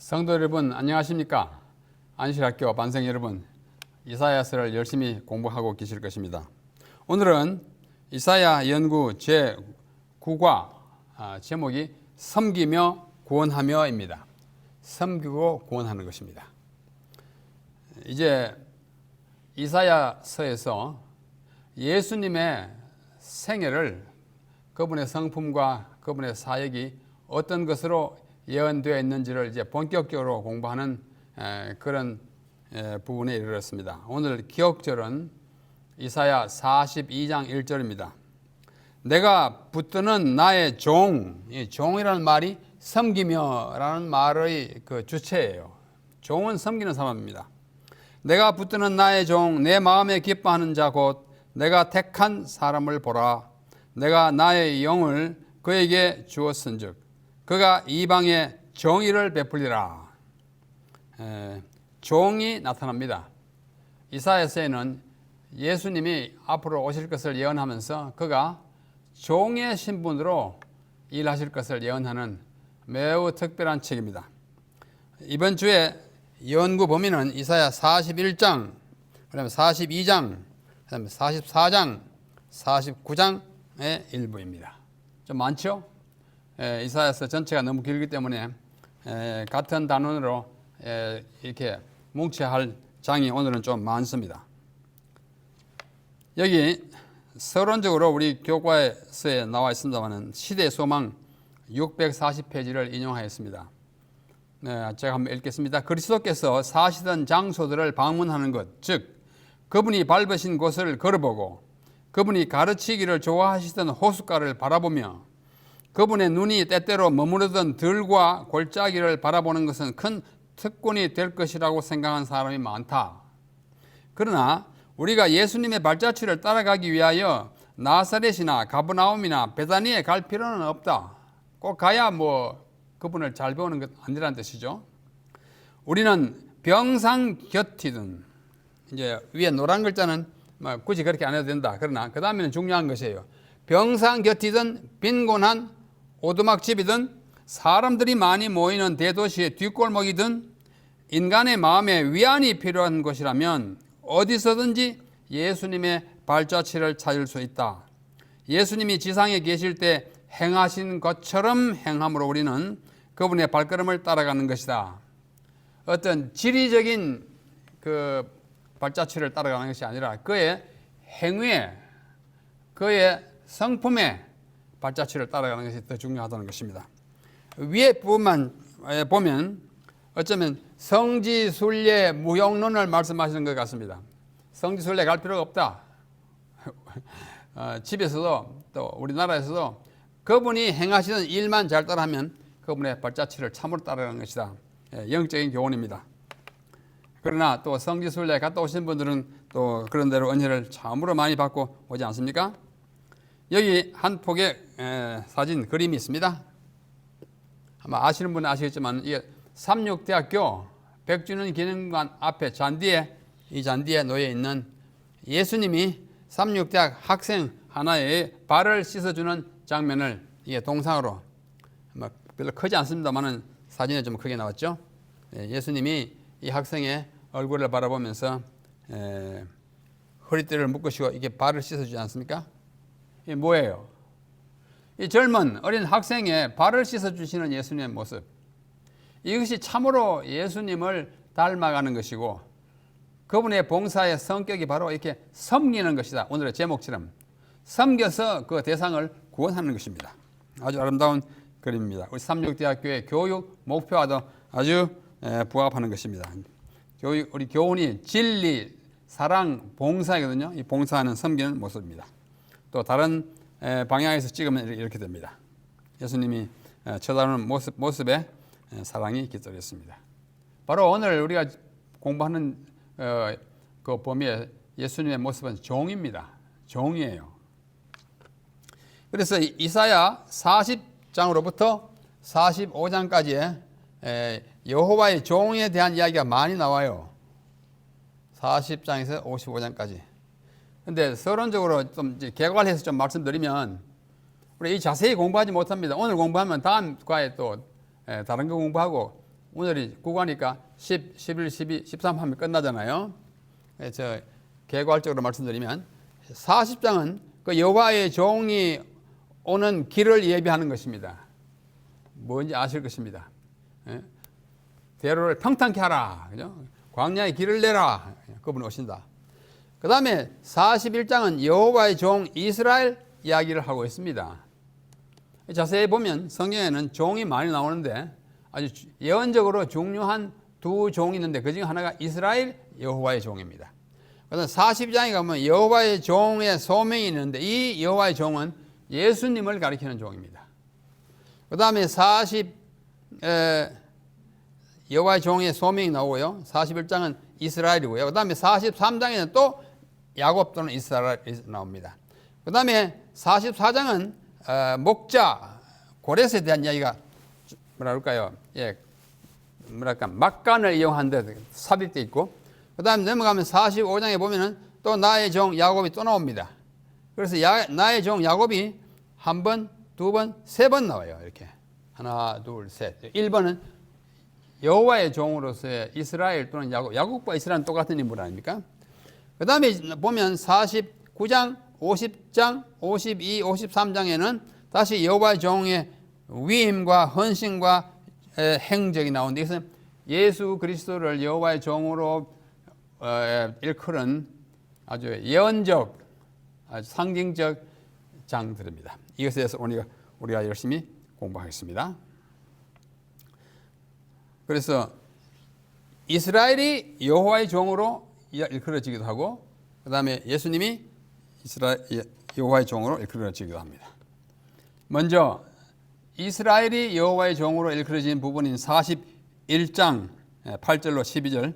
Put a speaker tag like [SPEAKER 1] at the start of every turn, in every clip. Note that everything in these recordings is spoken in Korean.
[SPEAKER 1] 성도 여러분 안녕하십니까? 안실학교 반생 여러분, 이사야서를 열심히 공부하고 계실 것입니다. 오늘은 이사야 연구 제9과 제목이 섬기며 구원하며입니다. 섬기고 구원하는 것입니다. 이제 이사야서에서 예수님의 생애를, 그분의 성품과 그분의 사역이 어떤 것으로 예언되어 있는지를 이제 본격적으로 공부하는 그런 부분에 이르렀습니다. 오늘 기억절은 이사야 42장 1절입니다. 내가 붙드는 나의 종, 이 종이라는 말이 섬기며라는 말의 그 주체예요. 종은 섬기는 사람입니다. 내가 붙드는 나의 종, 내 마음에 기뻐하는 자 곧 내가 택한 사람을 보라. 내가 나의 영을 그에게 주었은즉 그가 이방에 정의를 베풀리라. 종이 나타납니다. 이사야서에는 예수님이 앞으로 오실 것을 예언하면서 그가 종의 신분으로 일하실 것을 예언하는 매우 특별한 책입니다. 이번 주에 연구 범위는 이사야 41장, 그다음에 42장, 그다음에 44장, 49장의 일부입니다. 좀 많죠? 이사야서 전체가 너무 길기 때문에 같은 단원으로 이렇게 뭉쳐야 할 장이 오늘은 좀 많습니다. 여기 서론적으로 우리 교과서에 나와 있습니다만 시대 소망 640페이지를 인용하였습니다. 제가 한번 읽겠습니다. 그리스도께서 사시던 장소들을 방문하는 것, 즉 그분이 밟으신 곳을 걸어보고 그분이 가르치기를 좋아하시던 호숫가를 바라보며 그분의 눈이 때때로 머무르던 들과 골짜기를 바라보는 것은 큰 특권이 될 것이라고 생각하는 사람이 많다. 그러나 우리가 예수님의 발자취를 따라가기 위하여 나사렛이나 가버나움이나 베다니에 갈 필요는 없다. 꼭 가야 그분을 잘 배우는 것 아니라는 뜻이죠. 우리는 병상 곁이든, 이제 위에 노란 글자는 굳이 그렇게 안 해도 된다. 그러나 그 다음에는 중요한 것이에요. 병상 곁이든 빈곤한 오두막집이든 사람들이 많이 모이는 대도시의 뒷골목이든 인간의 마음에 위안이 필요한 곳이라면 어디서든지 예수님의 발자취를 찾을 수 있다. 예수님이 지상에 계실 때 행하신 것처럼 행함으로 우리는 그분의 발걸음을 따라가는 것이다. 어떤 지리적인 그 발자취를 따라가는 것이 아니라 그의 행위에, 그의 성품에 발자취를 따라가는 것이 더 중요하다는 것입니다. 위에 부분만 보면 어쩌면 성지순례 무용론을 말씀하시는 것 같습니다. 성지순례 갈 필요가 없다. 집에서도 또 우리나라에서도 그분이 행하시는 일만 잘 따라하면 그분의 발자취를 참으로 따라가는 것이다. 영적인 교훈입니다. 그러나 또 성지순례 갔다 오신 분들은 또 그런 대로 은혜를 참으로 많이 받고 오지 않습니까? 여기 한 폭의 사진 그림이 있습니다. 아마 아시는 분은 아시겠지만 이게 삼육대학교 백주년 기념관 앞에 이 잔디에 놓여 있는 예수님이 삼육대학 학생 하나의 발을 씻어주는 장면을 이게 동상으로, 별로 크지 않습니다만은 사진에 좀 크게 나왔죠. 예수님이 이 학생의 얼굴을 바라보면서 허리띠를 묶으시고 이게 발을 씻어주지 않습니까? 이게 뭐예요? 이 젊은 어린 학생의 발을 씻어주시는 예수님의 모습, 이것이 참으로 예수님을 닮아가는 것이고 그분의 봉사의 성격이 바로 이렇게 섬기는 것이다. 오늘의 제목처럼 섬겨서 그 대상을 구원하는 것입니다. 아주 아름다운 그림입니다. 우리 삼육대학교의 교육 목표와도 아주 부합하는 것입니다. 우리 교훈이 진리, 사랑, 봉사이거든요. 이 봉사하는 섬기는 모습입니다. 또 다른 방향에서 찍으면 이렇게 됩니다. 예수님이 쳐다보는 모습에 사랑이 깃들었습니다. 바로 오늘 우리가 공부하는 그 범위에 예수님의 모습은 종입니다. 종이에요. 그래서 이사야 40장으로부터 45장까지의 여호와의 종에 대한 이야기가 많이 나와요. 40장에서 55장까지. 근데 서론적으로 좀 개괄해서 좀 말씀드리면 우리 이 자세히 공부하지 못합니다. 오늘 공부하면 다음 과에 또 다른 거 공부하고 오늘이 9가니까 10, 11, 12, 13 하면 끝나잖아요. 저 개괄적으로 말씀드리면 40장은 그 여호와의 종이 오는 길을 예비하는 것입니다. 뭔지 아실 것입니다. 대로를 평탄케 하라. 그죠? 광야의 길을 내라. 그분이 오신다. 그 다음에 41장은 여호와의 종 이스라엘 이야기를 하고 있습니다. 자세히 보면 성경에는 종이 많이 나오는데 아주 예언적으로 중요한 두 종이 있는데 그 중에 하나가 이스라엘 여호와의 종입니다. 그다음 42장에 가면 여호와의 종의 소명이 있는데 이 여호와의 종은 예수님을 가리키는 종입니다. 그 다음에 여호와의 종의 소명이 나오고요. 41장은 이스라엘이고요. 그 다음에 43장에는 또 야곱 또는 이스라엘이 나옵니다. 그 다음에 44장은 목자 고레스에 대한 이야기가 뭐랄까요? 예, 뭐랄까 막간을 이용한 데 삽입되어 있고, 그 다음에 넘어가면 45장에 보면은 또 나의 종 야곱이 또 나옵니다. 그래서 나의 종 야곱이 한 번, 두 번, 세 번 나와요. 이렇게 하나, 둘, 셋. 1번은 여호와의 종으로서의 이스라엘 또는 야곱과 이스라엘은 똑같은 인물 아닙니까? 그 다음에 보면 49장, 50장, 52, 53장에는 다시 여호와의 종의 위임과 헌신과 행적이 나오는데 이것은 예수 그리스도를 여호와의 종으로 일컬은 아주 예언적, 아주 상징적 장들입니다. 이것에 대해서 우리가 열심히 공부하겠습니다. 그래서 이스라엘이 여호와의 종으로 일컬어지기도 하고, 그 다음에 예수님이 여호와의 종으로 일컬어지기도 합니다. 먼저 이스라엘이 여호와의 종으로 일컬어진 부분인 41장 8절로 12절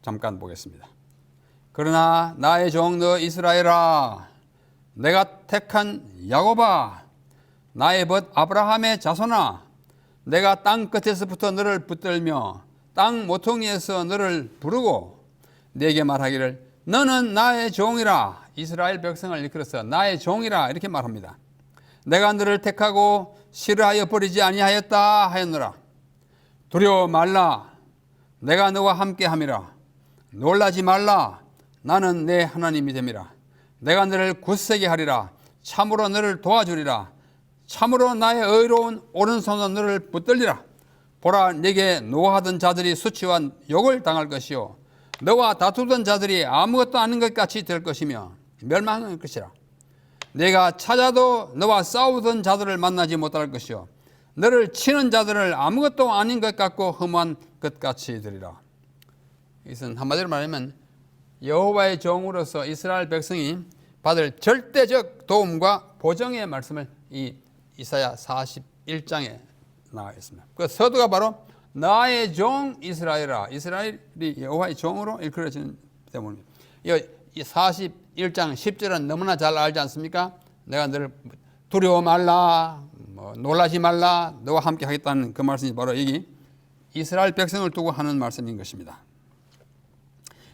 [SPEAKER 1] 잠깐 보겠습니다. 그러나 나의 종 너 이스라엘아, 내가 택한 야곱아, 나의 벗 아브라함의 자손아, 내가 땅 끝에서부터 너를 붙들며 땅 모퉁이에서 너를 부르고 내게 말하기를 너는 나의 종이라. 이스라엘 백성을 일컬어서 나의 종이라 이렇게 말합니다. 내가 너를 택하고 싫어하여 버리지 아니하였다 하였노라. 두려워 말라. 내가 너와 함께함이라. 놀라지 말라. 나는 내 하나님이 됨이라. 내가 너를 굳세게 하리라. 참으로 너를 도와주리라. 참으로 나의 의로운 오른손으로 너를 붙들리라. 보라, 네게 노하던 자들이 수치와 욕을 당할 것이요 너와 다투던 자들이 아무것도 아닌 것 같이 될 것이며 멸망할 것이라. 내가 찾아도 너와 싸우던 자들을 만나지 못할 것이요 너를 치는 자들을 아무것도 아닌 것 같고 흠한 것 같이 되리라. 이것은 한마디로 말하면 여호와의 종으로서 이스라엘 백성이 받을 절대적 도움과 보정의 말씀을 이 이사야 41장에 나와 있습니다. 그 서두가 바로 나의 종 이스라엘아. 이스라엘이 여호와의 종으로 일컬어지는 때문입니다. 이 41장 10절은 너무나 잘 알지 않습니까? 내가 너를 두려워 말라, 놀라지 말라, 너와 함께 하겠다는 그 말씀이 바로 여기 이스라엘 백성을 두고 하는 말씀인 것입니다.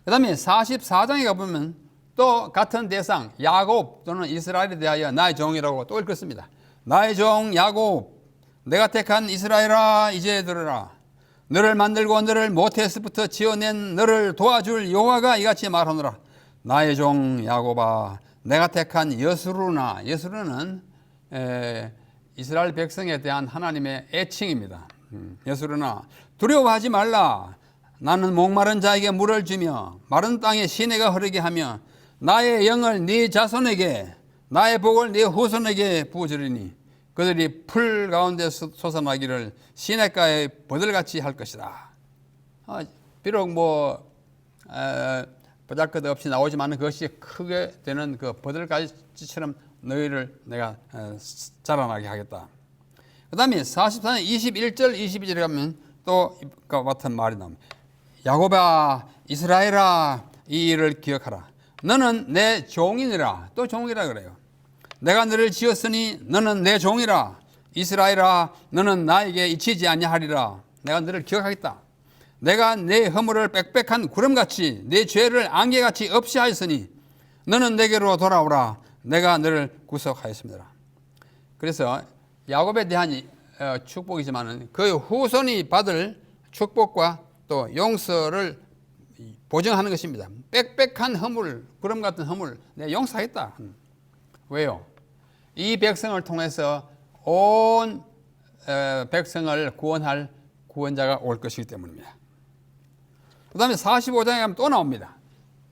[SPEAKER 1] 그 다음에 44장에 가보면 또 같은 대상 야곱 또는 이스라엘에 대하여 나의 종이라고 또 읽었습니다. 나의 종 야곱, 내가 택한 이스라엘아, 이제 들으라. 너를 만들고 너를 모태에서부터 지어낸 너를 도와줄 여호와가 이같이 말하노라. 나의 종 야곱아, 내가 택한 여수르나. 여수르는 이스라엘 백성에 대한 하나님의 애칭입니다. 여수르나, 두려워하지 말라. 나는 목마른 자에게 물을 주며 마른 땅에 시내가 흐르게 하며 나의 영을 네 자손에게, 나의 복을 네 후손에게 부어주리니 그들이 풀 가운데 솟아나기를 시냇가에 버들같이 할 것이다. 비록 보잘것 없이 나오지만 그것이 크게 되는 그 버들가지처럼 너희를 내가 자라나게 하겠다. 그 다음에 44년 21절 22절에 가면 또 이와 같은 말이 나옵니다. 야곱아, 이스라엘아, 이 일을 기억하라. 너는 내 종이니라. 또 종이라 그래요. 내가 너를 지었으니 너는 내 종이라. 이스라엘아, 너는 나에게 잊히지 아니하리라. 내가 너를 기억하겠다. 내가 내 허물을 빽빽한 구름같이 내 죄를 안개같이 없이 하였으니 너는 내게로 돌아오라. 내가 너를 구속하였습니다. 그래서 야곱에 대한 축복이지만 그 후손이 받을 축복과 또 용서를 보증하는 것입니다. 빽빽한 허물, 구름 같은 허물 내가 용서하겠다. 왜요? 이 백성을 통해서 온 백성을 구원할 구원자가 올 것이기 때문입니다. 그 다음에 45장에 가면 또 나옵니다.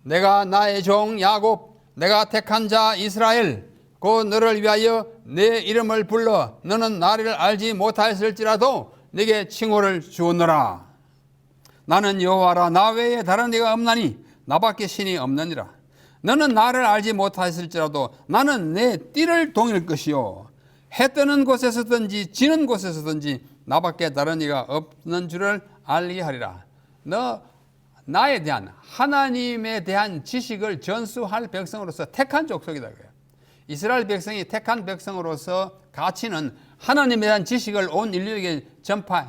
[SPEAKER 1] 내가 나의 종 야곱, 내가 택한 자 이스라엘, 곧 너를 위하여 내 이름을 불러 너는 나를 알지 못하였을지라도 네게 칭호를 주었노라. 나는 여호와라, 나 외에 다른 이가 없나니 나밖에 신이 없느니라. 너는 나를 알지 못하였을지라도 나는 내 띠를 동일 것이요 해 뜨는 곳에서든지 지는 곳에서든지 나밖에 다른 이가 없는 줄을 알게 하리라. 너 나에 대한 하나님에 대한 지식을 전수할 백성으로서 택한 족속이다. 이스라엘 백성이 택한 백성으로서 가치는 하나님에 대한 지식을 온 인류에게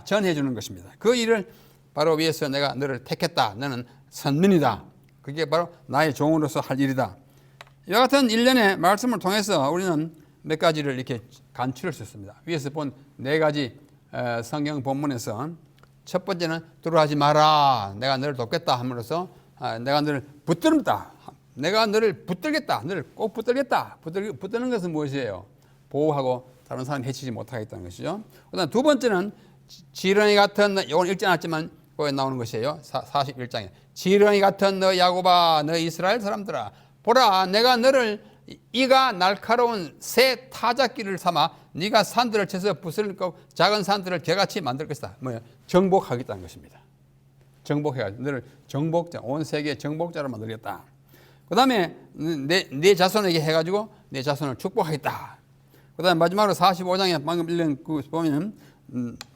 [SPEAKER 1] 전해주는 것입니다. 그 일을 바로 위해서 내가 너를 택했다. 너는 선민이다. 그게 바로 나의 종으로서 할 일이다. 이와 같은 일련의 말씀을 통해서 우리는 몇 가지를 이렇게 간추릴 수 있습니다. 위에서 본 네 가지 성경 본문에서 첫 번째는 두려워하지 마라. 내가 너를 돕겠다 함으로써 내가 너를 붙들다. 내가 너를 붙들겠다. 너를 꼭 붙들겠다. 붙드는 것은 무엇이에요? 보호하고 다른 사람이 해치지 못하겠다는 것이죠. 그다음 두 번째는 지렁이 같은, 이건 읽지 않았지만 거기에 나오는 것이에요. 41장에 지렁이 같은 너 야곱아, 너 이스라엘 사람들아, 보라 내가 너를 이가 날카로운 새 타작기를 삼아 네가 산들을 쳐서 부스를 꺾고 작은 산들을 개같이 만들 것이다. 뭐야? 정복하겠다는 것입니다. 정복해가지고 너를 정복자, 온 세계의 정복자로 만들겠다. 그 다음에 내 자손에게 해가지고 내 자손을 축복하겠다. 그 다음에 마지막으로 45장에 방금 읽은 그 보면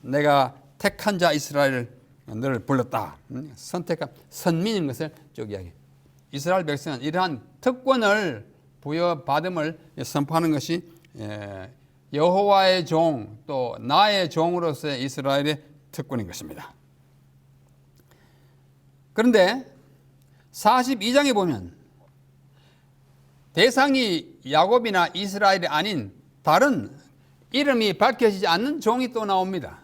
[SPEAKER 1] 내가 택한 자 이스라엘을 너를 불렀다. 선택한 선민인 것을 쭉 이야기해. 이스라엘 백성은 이러한 특권을 부여받음을 선포하는 것이 여호와의 종, 또 나의 종으로서의 이스라엘의 특권인 것입니다. 그런데 42장에 보면 대상이 야곱이나 이스라엘이 아닌 다른 이름이 밝혀지지 않는 종이 또 나옵니다.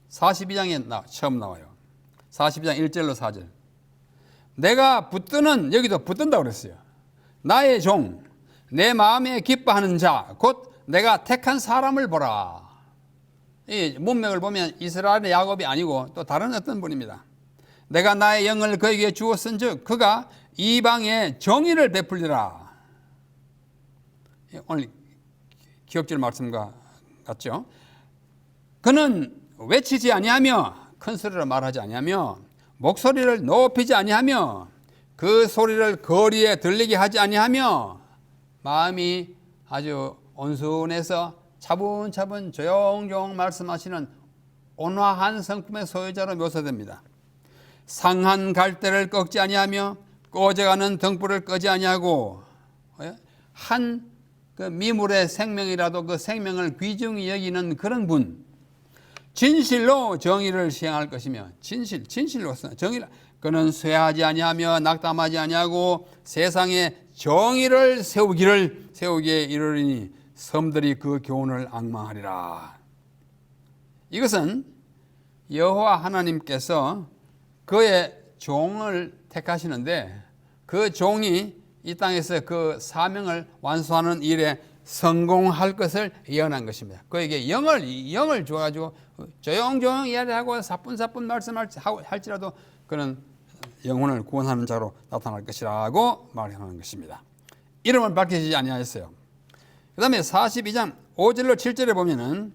[SPEAKER 1] 42장에 처음 나와요. 42장 1절로 4절. 내가 붙드는, 여기도 붙든다고 그랬어요. 나의 종, 내 마음에 기뻐하는 자, 곧 내가 택한 사람을 보라. 이 문맥을 보면 이스라엘의 야곱이 아니고 또 다른 어떤 분입니다. 내가 나의 영을 그에게 주었은즉 그가 이방에 정의를 베풀리라. 오늘 기억질 말씀과 같죠. 그는 외치지 아니하며 큰 소리로 말하지 아니하며 목소리를 높이지 아니하며 그 소리를 거리에 들리게 하지 아니하며 마음이 아주 온순해서 차분차분 조용조용 말씀하시는 온화한 성품의 소유자로 묘사됩니다. 상한 갈대를 꺾지 아니하며 꺼져가는 등불을 끄지 아니하고 한 그 미물의 생명이라도 그 생명을 귀중히 여기는 그런 분, 진실로 정의를 시행할 것이며 진실로 정의를 그는 쇠하지 아니하며 낙담하지 아니하고 세상에 정의를 세우기에 이르리니 섬들이 그 교훈을 앙망하리라. 이것은 여호와 하나님께서 그의 종을 택하시는데 그 종이 이 땅에서 그 사명을 완수하는 일에 성공할 것을 예언한 것입니다. 그에게 영을 줘가지고 조용조용 이야기하고 사뿐사뿐 말씀할지라도 그는 영혼을 구원하는 자로 나타날 것이라고 말하는 것입니다. 이름을 밝히지 아니하였어요. 그 다음에 42장 5절로 7절에 보면은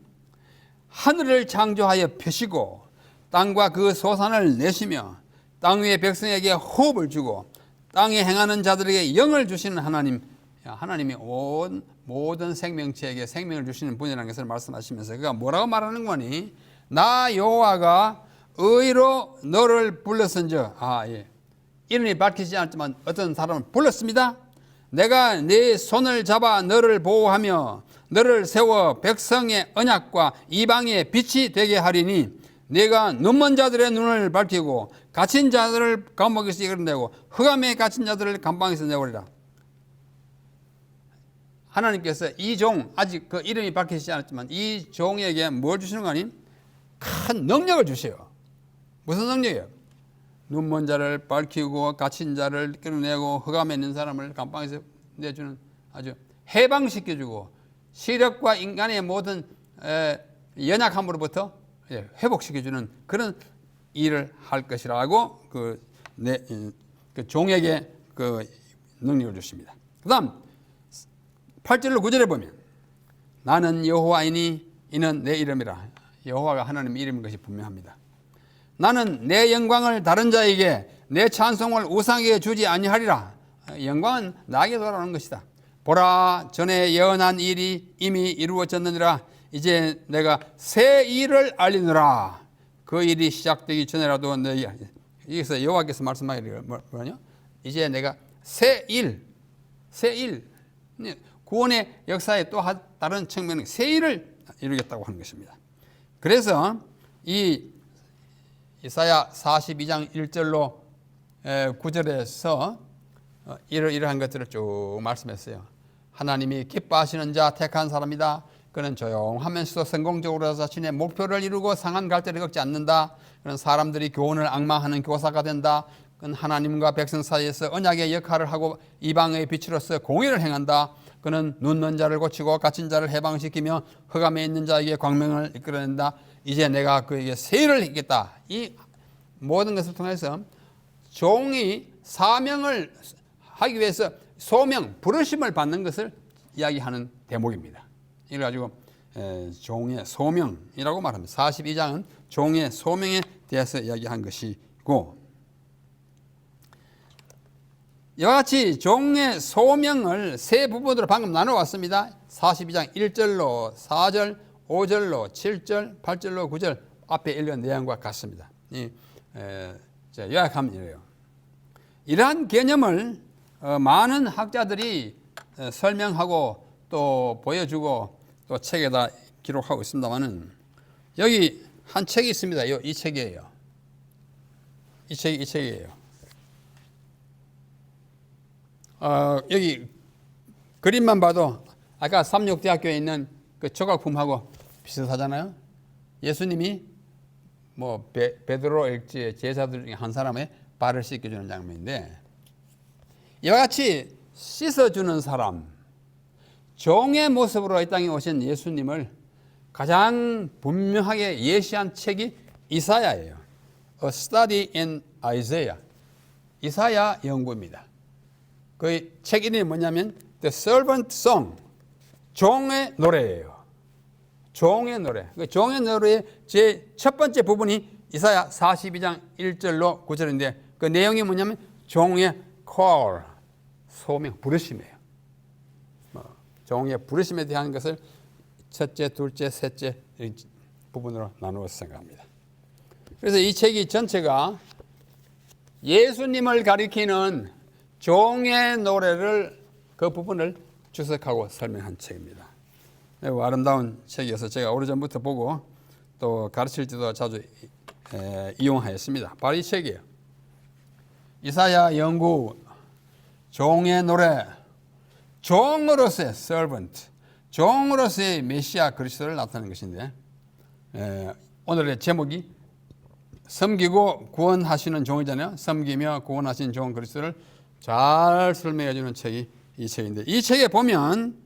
[SPEAKER 1] 하늘을 창조하여 펴시고 땅과 그 소산을 내시며 땅 위의 백성에게 호흡을 주고 땅에 행하는 자들에게 영을 주시는 하나님이 모든 생명체에게 생명을 주시는 분이라는 것을 말씀하시면서 그가 뭐라고 말하는 거니? 나 여호와가 의로 너를 불렀은즉, 이름이 밝히지 않았지만 어떤 사람을 불렀습니다. 내가 네 손을 잡아 너를 보호하며 너를 세워 백성의 언약과 이방의 빛이 되게 하리니 네가 눈먼 자들의 눈을 밝히고 갇힌 자들을 감옥에서 이끌어내고 흑암에 갇힌 자들을 감방에서 내오리라. 하나님께서 이 종, 아직 그 이름이 밝히지 않았지만 이 종에게 뭘 주시는 거 아니? 큰 능력을 주세요. 무슨 능력이에요? 눈먼 자를 밝히고 갇힌 자를 끌어내고 흑암에 있는 사람을 감방에서 내주는 아주 해방시켜주고 시력과 인간의 모든 연약함으로부터 회복시켜주는 그런 일을 할 것이라고 그 종에게 그 능력을 주십니다. 그 다음 8절로 9절에 보면 나는 여호와이니 이는 내 이름이라. 여호와가 하나님의 이름인 것이 분명합니다. 나는 내 영광을 다른 자에게 내 찬송을 우상에게 주지 아니하리라. 영광은 나에게 돌아오는 것이다. 보라, 전에 예언한 일이 이미 이루어졌느니라. 이제 내가 새 일을 알리노라. 그 일이 시작되기 전에라도 너희, 여기서 여호와께서 말씀하기를 뭐냐? 이제 내가 새 일, 구원의 역사의 또 다른 측면은 새 일을 이루겠다고 하는 것입니다. 그래서 이 이사야 42장 1절로 9절에서 이러한 것들을 쭉 말씀했어요. 하나님이 기뻐하시는 자 택한 사람이다. 그는 조용하면서도 성공적으로 자신의 목표를 이루고 상한 갈대를 걷지 않는다. 그는 사람들이 교훈을 앙망하는 교사가 된다. 그는 하나님과 백성 사이에서 언약의 역할을 하고 이방의 빛으로서 공의를 행한다. 그는 눈먼 자를 고치고 갇힌 자를 해방시키며 흑암에 있는 자에게 광명을 이끌어낸다. 이제 내가 그에게 새 일을 하겠다. 이 모든 것을 통해서 종이 사명을 하기 위해서 소명, 부르심을 받는 것을 이야기하는 대목입니다. 이걸 가지고 종의 소명이라고 말합니다. 42장은 종의 소명에 대해서 이야기한 것이고, 이와 같이 종의 소명을 세 부분으로 방금 나눠왔습니다. 42장 1절로 4절, 5절로 7절, 8절로 9절 앞에 읽은 내용과 같습니다. 요약하면 이래요. 이러한 개념을 많은 학자들이 설명하고 또 보여주고 또 책에다 기록하고 있습니다만은 여기 한 책이 있습니다. 이 책이에요. 이 책이에요. 여기 그림만 봐도 아까 삼육대학교에 있는 그 조각품하고 비슷하잖아요. 예수님이 뭐 베드로 일지의 제자들 중에 한 사람의 발을 씻겨주는 장면인데, 이와 같이 씻어주는 사람, 종의 모습으로 이 땅에 오신 예수님을 가장 분명하게 예시한 책이 이사야예요. A Study in Isaiah. 이사야 연구입니다. 그 책 이름이 뭐냐면 The Servant Song, 종의 노래예요. 종의 노래. 그 종의 노래의 제 첫 번째 부분이 이사야 42장 1절로 9절인데 그 내용이 뭐냐면 종의 call, 소명, 부르심이에요. 종의 부르심에 대한 것을 첫째, 둘째, 셋째 부분으로 나누어서 생각합니다. 그래서 이 책이 전체가 예수님을 가리키는 종의 노래를 그 부분을 주석하고 설명한 책입니다. 매우 아름다운 책이어서 제가 오래전부터 보고 또 가르칠 때도 자주 이용하였습니다. 바로 이 책이에요. 이사야 연구, 종의 노래, 종으로서의 servant, 종으로서의 메시아 그리스도를 나타내는 것인데, 오늘의 제목이 섬기고 구원하시는 종이잖아요. 섬기며 구원하신 종 그리스도를 잘 설명해 주는 책이 이 책인데, 이 책에 보면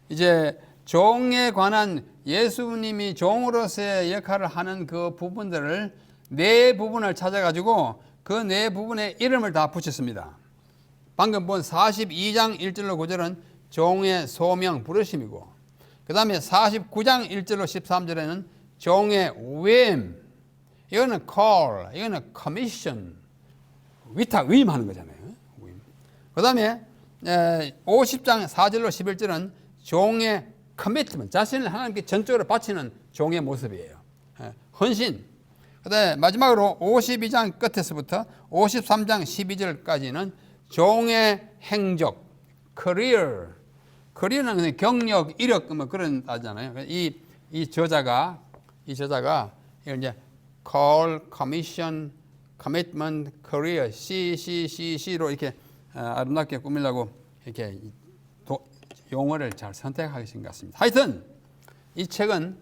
[SPEAKER 1] 이제 종에 관한 예수님이 종으로서의 역할을 하는 그 부분들을 네 부분을 찾아가지고 그 네 부분의 이름을 다 붙였습니다. 방금 본 42장 1절로 9절은 종의 소명, 부르심이고, 그 다음에 49장 1절로 13절에는 종의 위임, 이거는 call, 이거는 commission, 위임하는 거잖아요. 그 다음에 50장 4절로 11절은 종의 commitment, 자신을 하나님께 전적으로 바치는 종의 모습이에요. 헌신. 그 다음에 마지막으로 52장 끝에서부터 53장 12절까지는 종의 행적, career는 경력, 이력 뭐 그런 따잖아요. 이 저자가 이걸 이제 call, commission, commitment, career, C로 이렇게 아름답게 꾸미려고 이렇게 용어를 잘 선택하신 것 같습니다. 하여튼 이 책은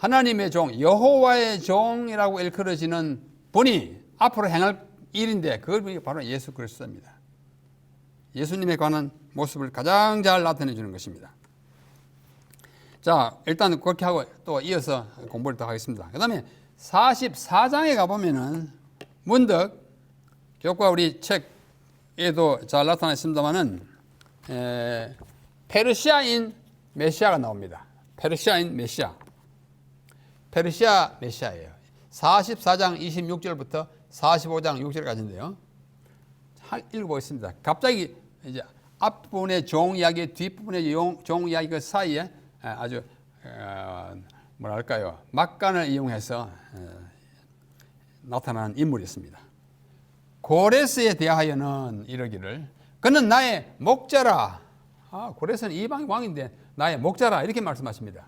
[SPEAKER 1] 하나님의 종, 여호와의 종이라고 일컬어지는 분이 앞으로 행할 일인데 그분이 바로 예수 그리스도입니다. 예수님에 관한 모습을 가장 잘 나타내 주는 것입니다. 자, 일단 그렇게 하고 또 이어서 공부를 더 하겠습니다. 그 다음에 44장에 가보면은 문득 교과 우리 책에도 잘 나타나 있습니다만은 페르시아인 메시아가 나옵니다. 페르시아인 메시아. 페르시아 메시아예요. 44장 26절부터 45장 6절까지인데요. 읽어보겠습니다. 갑자기 이제 앞부분의 종 이야기, 뒷부분의 종 이야기 그 사이에 아주 뭐랄까요, 막간을 이용해서 나타난 인물이 있습니다. 고레스에 대하여는 이러기를 그는 나의 목자라. 고레스는 이방 왕인데 나의 목자라 이렇게 말씀하십니다.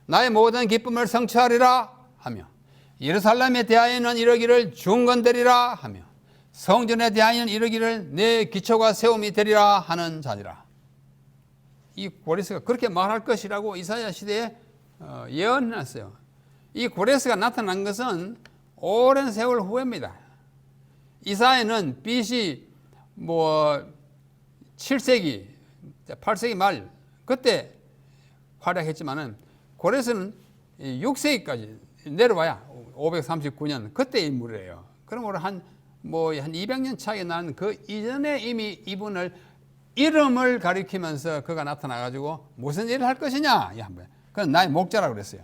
[SPEAKER 1] 나의 모든 기쁨을 성취하리라 하며 예루살렘에 대하여는 이러기를 중건되리라 하며 성전에 대하여는 이러기를 내 기초가 세움이 되리라 하는 자니라. 이 고레스가 그렇게 말할 것이라고 이사야 시대에 예언했어요. 이 고레스가 나타난 것은 오랜 세월 후입니다. 이사야는 BC 7세기, 8세기 말 그때 활약했지만은 고레스는 6세기까지 내려와야 539년 그때 인물이에요. 그러므로 한 200년 차이 나는 그 이전에 이미 이분을 이름을 가리키면서 그가 나타나 가지고 무슨 일을 할 것이냐? 그건 나의 목자라고 그랬어요.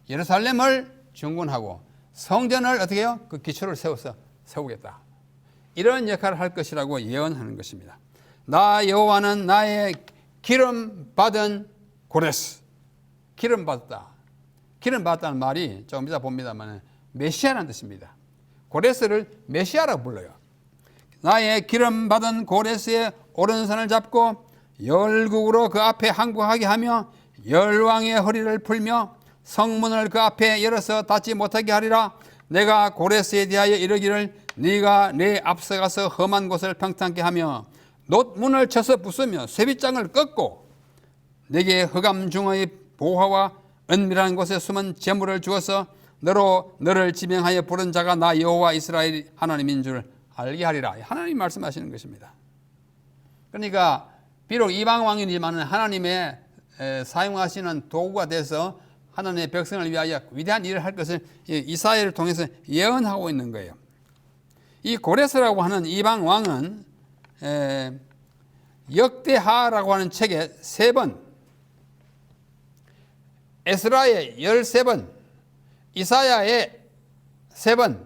[SPEAKER 1] 예루살렘을 중건하고 성전을 어떻게 해요? 그 기초를 세우겠다. 이런 역할을 할 것이라고 예언하는 것입니다. 나 여호와는 나의 기름 받은 고레스. 기름 받았다. 기름 받았다는 말이 조금 이따 봅니다만 메시아라는 뜻입니다. 고레스를 메시아라고 불러요. 나의 기름 받은 고레스의 오른손을 잡고 열국으로 그 앞에 항복하게 하며 열왕의 허리를 풀며 성문을 그 앞에 열어서 닫지 못하게 하리라. 내가 고레스에 대하여 이르기를 네가 내 앞서가서 험한 곳을 평탄케 하며 놋문을 쳐서 부수며 쇠빗장을 꺾고 내게 흑암 중의 보화와 은밀한 곳에 숨은 재물을 주어서 너를 지명하여 부른 자가 나 여호와 이스라엘 하나님인 줄 알게 하리라. 하나님 말씀하시는 것입니다. 그러니까 비록 이방 왕이지만 하나님의 사용하시는 도구가 돼서 하나님의 백성을 위하여 위대한 일을 할 것을 이사야를 통해서 예언하고 있는 거예요. 이 고레스라고 하는 이방 왕은 역대하라고 하는 책에 3번, 에스라의 13번, 이사야의 3번,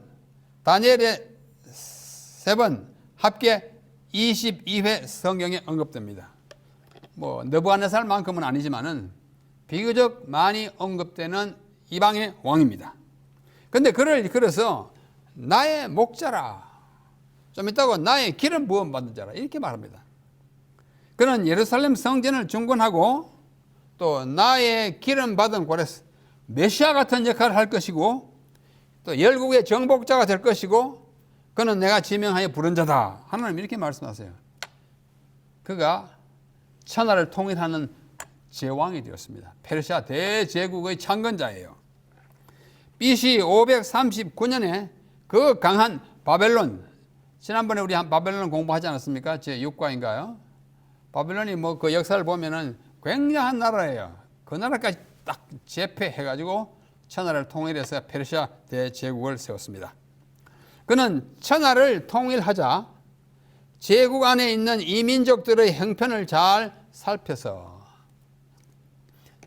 [SPEAKER 1] 다니엘의 3번 합계 22회 성경에 언급됩니다. 느부갓네살만큼은 아니지만은 비교적 많이 언급되는 이방의 왕입니다. 그런데 그를 이끌어서 나의 목자라, 좀 이따가 나의 기름 부음 받은 자라 이렇게 말합니다. 그는 예루살렘 성전을 중건하고 또 나의 기름 받은 고레스, 메시아 같은 역할을 할 것이고 또 열국의 정복자가 될 것이고 그는 내가 지명하여 부른 자다. 하나님 이렇게 말씀하세요. 그가 천하를 통일하는 제왕이 되었습니다. 페르시아 대제국의 창건자예요. BC 539년에 그 강한 바벨론, 지난번에 우리 바벨론 공부하지 않았습니까? 제 6과인가요? 바벨론이 그 역사를 보면은 굉장한 나라예요. 그 나라까지 딱 제패해가지고 천하를 통일해서 페르시아 대제국을 세웠습니다. 그는 천하를 통일하자 제국 안에 있는 이민족들의 형편을 잘 살펴서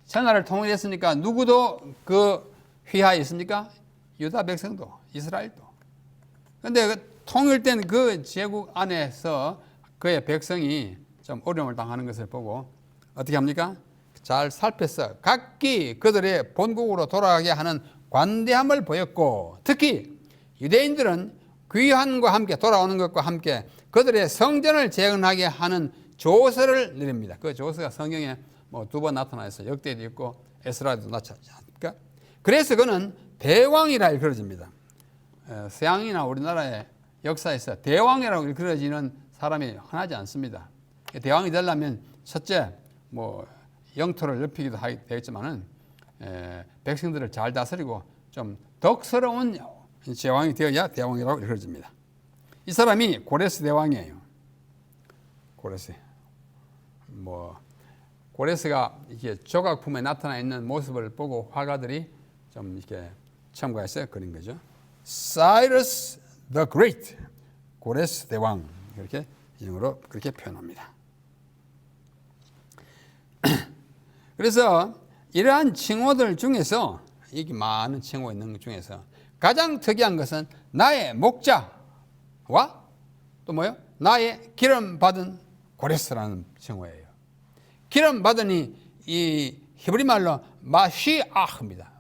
[SPEAKER 1] 천하를 통일했으니까 누구도 그 휘하에 있습니까? 유다 백성도, 이스라엘도. 그런데 그 통일된 그 제국 안에서 그의 백성이 좀 어려움을 당하는 것을 보고 어떻게 합니까? 잘 살펴서 각기 그들의 본국으로 돌아가게 하는 관대함을 보였고, 특히 유대인들은 귀환과 함께 돌아오는 것과 함께 그들의 성전을 재건하게 하는 조서를 내립니다. 그 조서가 성경에 2번 나타나 있어요. 역대도 있고 에스라도 나타나지 않습니까? 그래서 그는 대왕이라 일컬어집니다. 서양이나 우리나라의 역사에서 대왕이라고 일컬어지는 사람이 흔하지 않습니다. 대왕이 되려면 첫째 영토를 넓히기도 되겠지만은 백성들을 잘 다스리고 좀 덕스러운 제왕이 되어야 대왕이라고 이루어집니다. 이 사람이 고레스 대왕이에요. 고레스가 이렇게 조각품에 나타나 있는 모습을 보고 화가들이 좀 이렇게 첨가해서 그린 거죠. Cyrus the Great, 고레스 대왕, 이렇게 영어로 그렇게 표현합니다. 그래서 이러한 칭호들 중에서, 이게 많은 칭호가 있는 것 중에서 가장 특이한 것은 나의 목자와 또 뭐요? 나의 기름 받은 고레스라는 칭호예요. 기름 받으니 이 히브리 말로 마시아흐입니다.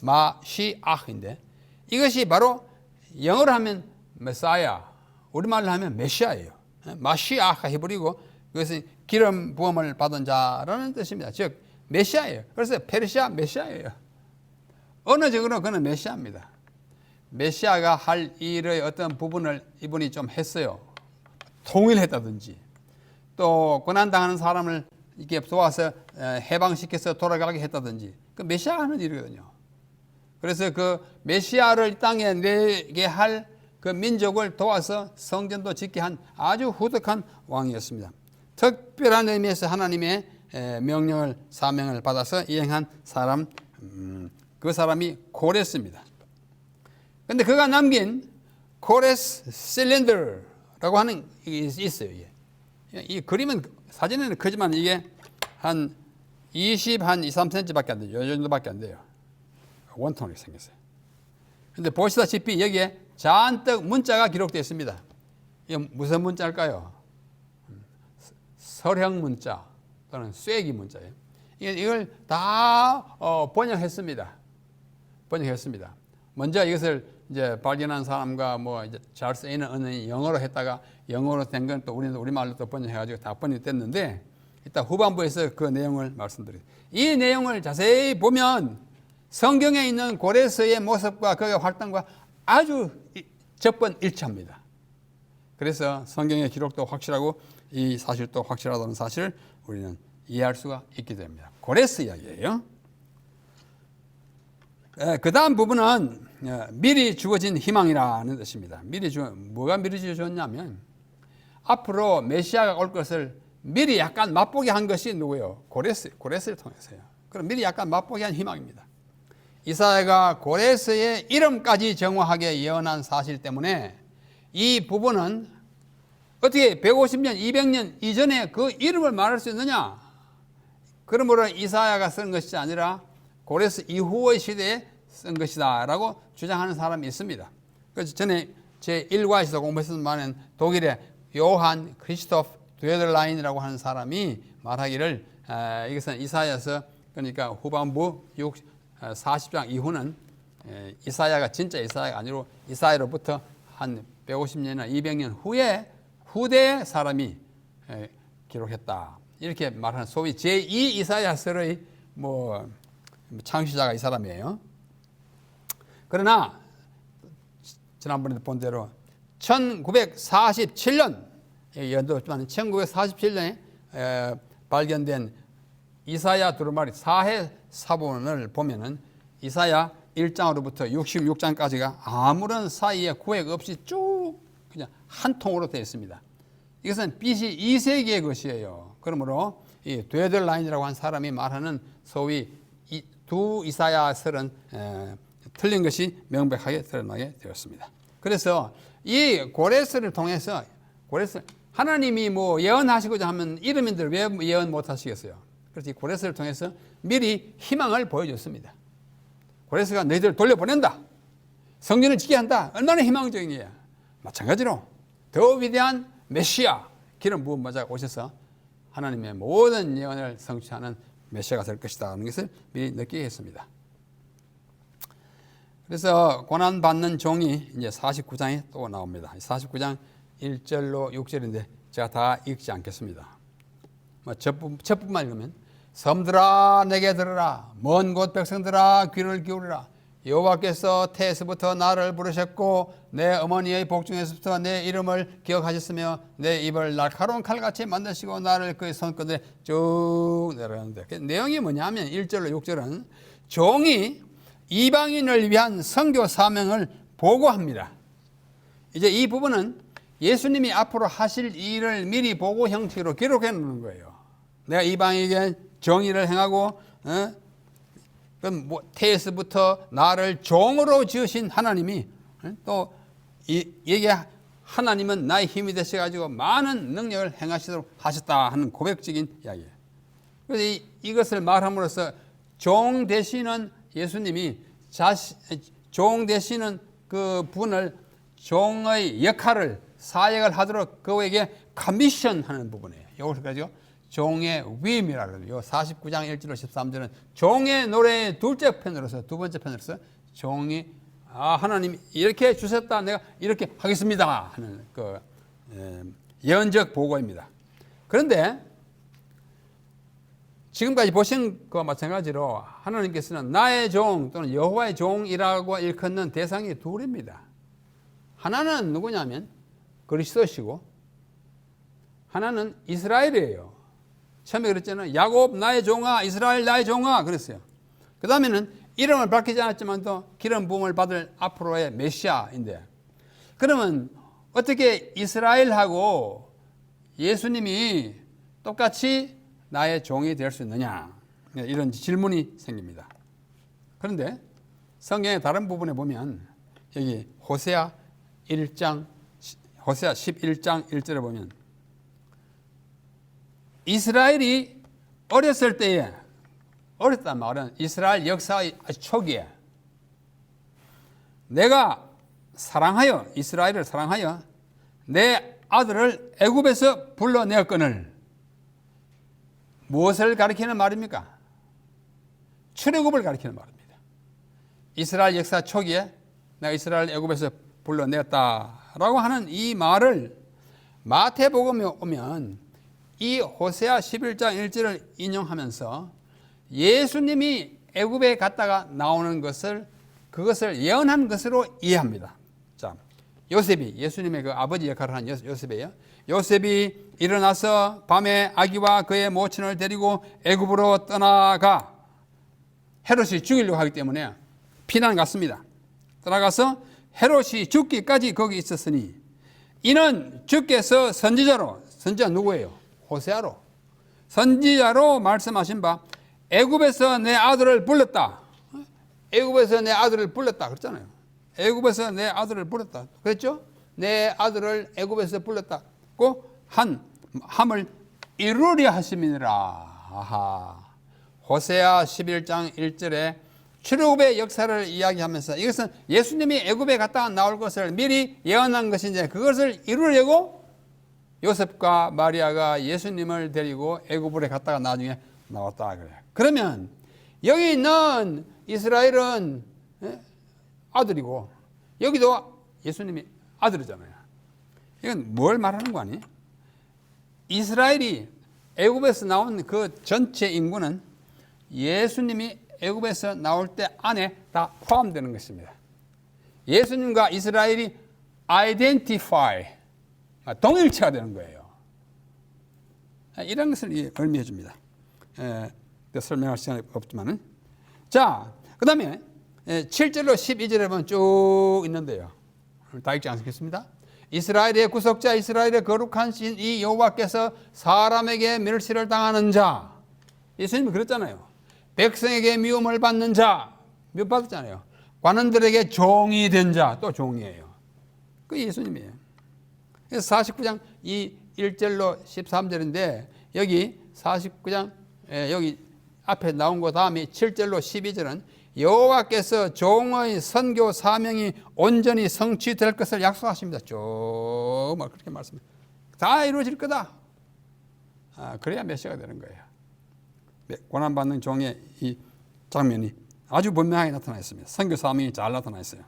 [SPEAKER 1] 마시아흐인데 이것이 바로 영어로 하면 메사야, 우리말로 하면 메시아예요. 마시아흐가 히브리고 그것은 기름 부음을 받은 자라는 뜻입니다. 즉 메시아예요. 그래서 페르시아 메시아예요. 언어적으로 그는 메시아입니다. 메시아가 할 일의 어떤 부분을 이분이 좀 했어요. 통일했다든지 또 고난당하는 사람을 이렇게 도와서 해방시켜서 돌아가게 했다든지, 그 메시아가 하는 일이거든요. 그래서 그 메시아를 이 땅에 내게 할 그 민족을 도와서 성전도 짓게 한 아주 후덕한 왕이었습니다. 특별한 의미에서 하나님의 명령을, 사명을 받아서 이행한 사람, 그 사람이 고레스입니다. 근데 그가 남긴 고레스 실린더라고 하는 게 있어요. 이 그림은 사진에는 크지만 이게 한 23cm밖에 안 돼요. 이 정도밖에 안 돼요. 원통으로 생겼어요. 근데 보시다시피 여기에 잔뜩 문자가 기록되어 있습니다. 이게 무슨 문자일까요? 설형 문자 또는 쐐기 문자예요. 이걸 다 번역했습니다. 먼저 이것을 이제 발견한 사람과 뭐 이제 잘 쓰이는 언어인 영어로 했다가 영어로 된 건 또 우리는 우리말로 또 번역해가지고 다 번역됐는데, 이따 후반부에서 그 내용을 말씀드려요. 이 내용을 자세히 보면 성경에 있는 고레스의 모습과 그의 활동과 아주 접번일치합니다. 그래서 성경의 기록도 확실하고 이 사실도 확실하다는 사실을 우리는 이해할 수가 있게 됩니다. 고레스 이야기예요. 그 다음 부분은 미리 주어진 희망이라는 뜻입니다. 뭐가 미리 주어졌냐면 앞으로 메시아가 올 것을 미리 약간 맛보게 한 것이 누구예요? 고레스를 통해서요. 그럼 미리 약간 맛보게 한 희망입니다. 이사야가 고레스의 이름까지 정확하게 예언한 사실 때문에 이 부분은 어떻게 150년, 200년 이전에 그 이름을 말할 수 있느냐? 그러므로 이사야가 쓴 것이 아니라 고레스 이후의 시대에 쓴 것이다 라고 주장하는 사람이 있습니다. 그래서 전에 제 1과에서 공부했던 말은 독일의 요한 크리스토프 드웨들라인이라고 하는 사람이 말하기를 이것은 이사야서, 그러니까 후반부 40장 이후는 이사야가 진짜 이사야가 아니고 이사야로부터 한 150년이나 200년 후대의 사람이 기록했다, 이렇게 말하는 소위 제2 이사야서의 창시자가 이 사람이에요. 그러나 지난번에 본 대로 1947년 연도지만 1947년에 발견된 이사야 두루마리 사해 사본을 보면은 이사야 1장으로부터 66장까지가 아무런 사이에 구획 없이 쭉 그냥 한 통으로 되어 있습니다. 이것은 BC 2세기의 것이에요. 그러므로 이 드웨들라인이라고 한 사람이 말하는 소위 두 이사야설은 틀린 것이 명백하게 드러나게 되었습니다. 그래서 이 고레스를 통해서 하나님이 예언하시고자 하면 이름인들 왜 예언 못 하시겠어요? 그래서 이 고레스를 통해서 미리 희망을 보여줬습니다. 고레스가 너희들을 돌려보낸다, 성전을 짓게 한다, 얼마나 희망적이냐. 마찬가지로 더 위대한 메시아, 기름 부은 모자가 오셔서 하나님의 모든 예언을 성취하는 메시아가 될 것이다 하는 것을 미리 느끼게 했습니다. 그래서 고난받는 종이 이제 49장에 또 나옵니다. 49장 1절로 6절인데 제가 다 읽지 않겠습니다. 첫 부분만 읽으면, 섬들아 내게 들으라, 먼 곳 백성들아 귀를 기울이라, 여호와께서 태에서부터 나를 부르셨고 내 어머니의 복중에서부터 내 이름을 기억하셨으며 내 입을 날카로운 칼같이 만드시고 나를 그의 손끝에 쭉 내려가는데 그 내용이 뭐냐면 1절로 6절은 종이 이방인을 위한 선교 사명을 보고합니다. 이제 이 부분은 예수님이 앞으로 하실 일을 미리 보고 형식으로 기록해 놓는 거예요. 내가 이방인에게 정의를 행하고 그럼 태에서부터 나를 종으로 지으신 하나님이 또 이게 하나님은 나의 힘이 되셔가지고 많은 능력을 행하시도록 하셨다 하는 고백적인 이야기예요. 그래서 이것을 말함으로써 종 되시는 예수님이 종 되시는 그 분을 종의 역할을 사역을 하도록 그에게 커미션하는 부분이에요. 이것을 가지고 종의 위임이라고 그래요. 49장 1절로 13절은 종의 노래의 둘째 편으로서 두 번째 편으로서 종이 하나님 이렇게 주셨다 내가 이렇게 하겠습니다 하는 그 예언적 보고입니다. 그런데 지금까지 보신 것과 마찬가지로 하나님께서는 나의 종 또는 여호와의 종이라고 일컫는 대상이 둘입니다. 하나는 누구냐면 그리스도시고 하나는 이스라엘이에요. 처음에 그랬잖아요. 야곱 나의 종아, 이스라엘 나의 종아 그랬어요. 그 다음에는 이름을 밝히지 않았지만 또 기름 부음을 받을 앞으로의 메시아인데 그러면 어떻게 이스라엘하고 예수님이 똑같이 나의 종이 될 수 있느냐 이런 질문이 생깁니다. 그런데 성경의 다른 부분에 보면 여기 호세아 11장 1절에 보면 이스라엘이 어렸을 때에 어렸단 말은 이스라엘 역사의 초기에 내가 사랑하여 이스라엘을 사랑하여 내 아들을 애굽에서 불러내었거늘 무엇을 가리키는 말입니까? 출애굽을 가리키는 말입니다. 이스라엘 역사 초기에 내가 이스라엘 애굽에서 불러내었다라고 하는 이 말을 마태복음에 오면 이 호세아 11장 1절을 인용하면서 예수님이 애굽에 갔다가 나오는 것을 그것을 예언한 것으로 이해합니다. 자, 요셉이 예수님의 그 아버지 역할을 한 요셉이에요. 요셉이 일어나서 밤에 아기와 그의 모친을 데리고 애굽으로 떠나가 헤롯이 죽이려고 하기 때문에 피난 갔습니다. 떠나가서 헤롯이 죽기까지 거기 있었으니 이는 주께서 선지자 누구예요? 호세아로 선지자로 말씀하신 바 애굽에서 내 아들을 불렀다. 애굽에서 내 아들을 불렀다 그랬잖아요. 애굽에서 내 아들을 불렀다 그랬죠? 내 아들을 애굽에서 불렀다고 함을 이루려 하심이니라. 아하. 호세아 11장 1절에 출애굽의 역사를 이야기하면서 이것은 예수님이 애굽에 갔다가 나올 것을 미리 예언한 것인데 그것을 이루려고 요셉과 마리아가 예수님을 데리고 애굽으로 갔다가 나중에 나왔다 그래요. 그러면 여기 있는 이스라엘은 아들이고 여기도 예수님이 아들이잖아요. 이건 뭘 말하는 거 아니? 이스라엘이 애굽에서 나온 그 전체 인구는 예수님이 애굽에서 나올 때 안에 다 포함되는 것입니다. 예수님과 이스라엘이 identify 동일체가 되는 거예요. 이런 것을 의미해 줍니다. 설명할 시간이 없지만은. 자, 그 다음에 7절로 12절에 보면 쭉 있는데요. 다 읽지 않겠습니다. 이스라엘의 구속자 이스라엘의 거룩한 신 이 여호와께서 사람에게 멸시를 당하는 자 예수님이 그랬잖아요. 백성에게 미움을 받는 자 미움 받았잖아요. 관원들에게 종이 된 자 또 종이에요. 그 예수님이에요. 그래서 49장 이 1절로 13절인데 여기 49장 여기 앞에 나온 거 다음에 7절로 12절은 여호와께서 종의 선교 사명이 온전히 성취될 것을 약속하십니다. 쭉 그렇게 말씀합니다. 다 이루어질 거다. 그래야 메시아가 되는 거예요. 고난받는 종의 이 장면이 아주 분명하게 나타나 있습니다. 선교 사명이 잘 나타나 있어요.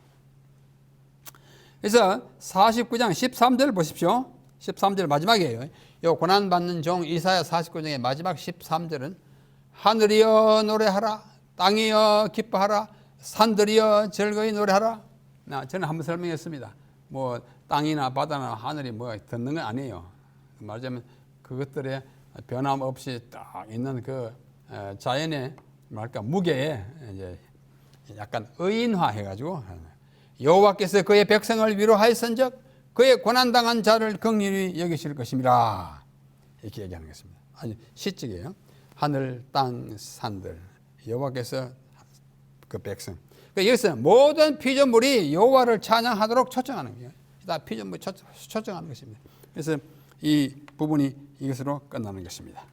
[SPEAKER 1] 그래서 49장 13절 보십시오. 13절 마지막이에요. 이 고난받는 종 이사야 49장의 마지막 13절은 하늘이여 노래하라 땅이여 기뻐하라 산들이여 즐거이 노래하라. 저는 한번 설명했습니다. 뭐 땅이나 바다나 하늘이 뭐 듣는 건 아니에요. 말하자면 그것들의 변함없이 딱 있는 그 자연의 뭐랄까 무게에 이제 약간 의인화해가지고 여호와께서 그의 백성을 위로하였은즉 그의 고난당한 자를 긍휼히 여기실 것입니다. 이렇게 얘기하는 것입니다. 아니 시적이에요. 하늘, 땅, 산들 여호와께서 그 백성. 여기서는 모든 피조물이 여호와를 찬양하도록 초청하는 거예요. 다 피조물 초청하는 것입니다. 그래서 이 부분이 이것으로 끝나는 것입니다.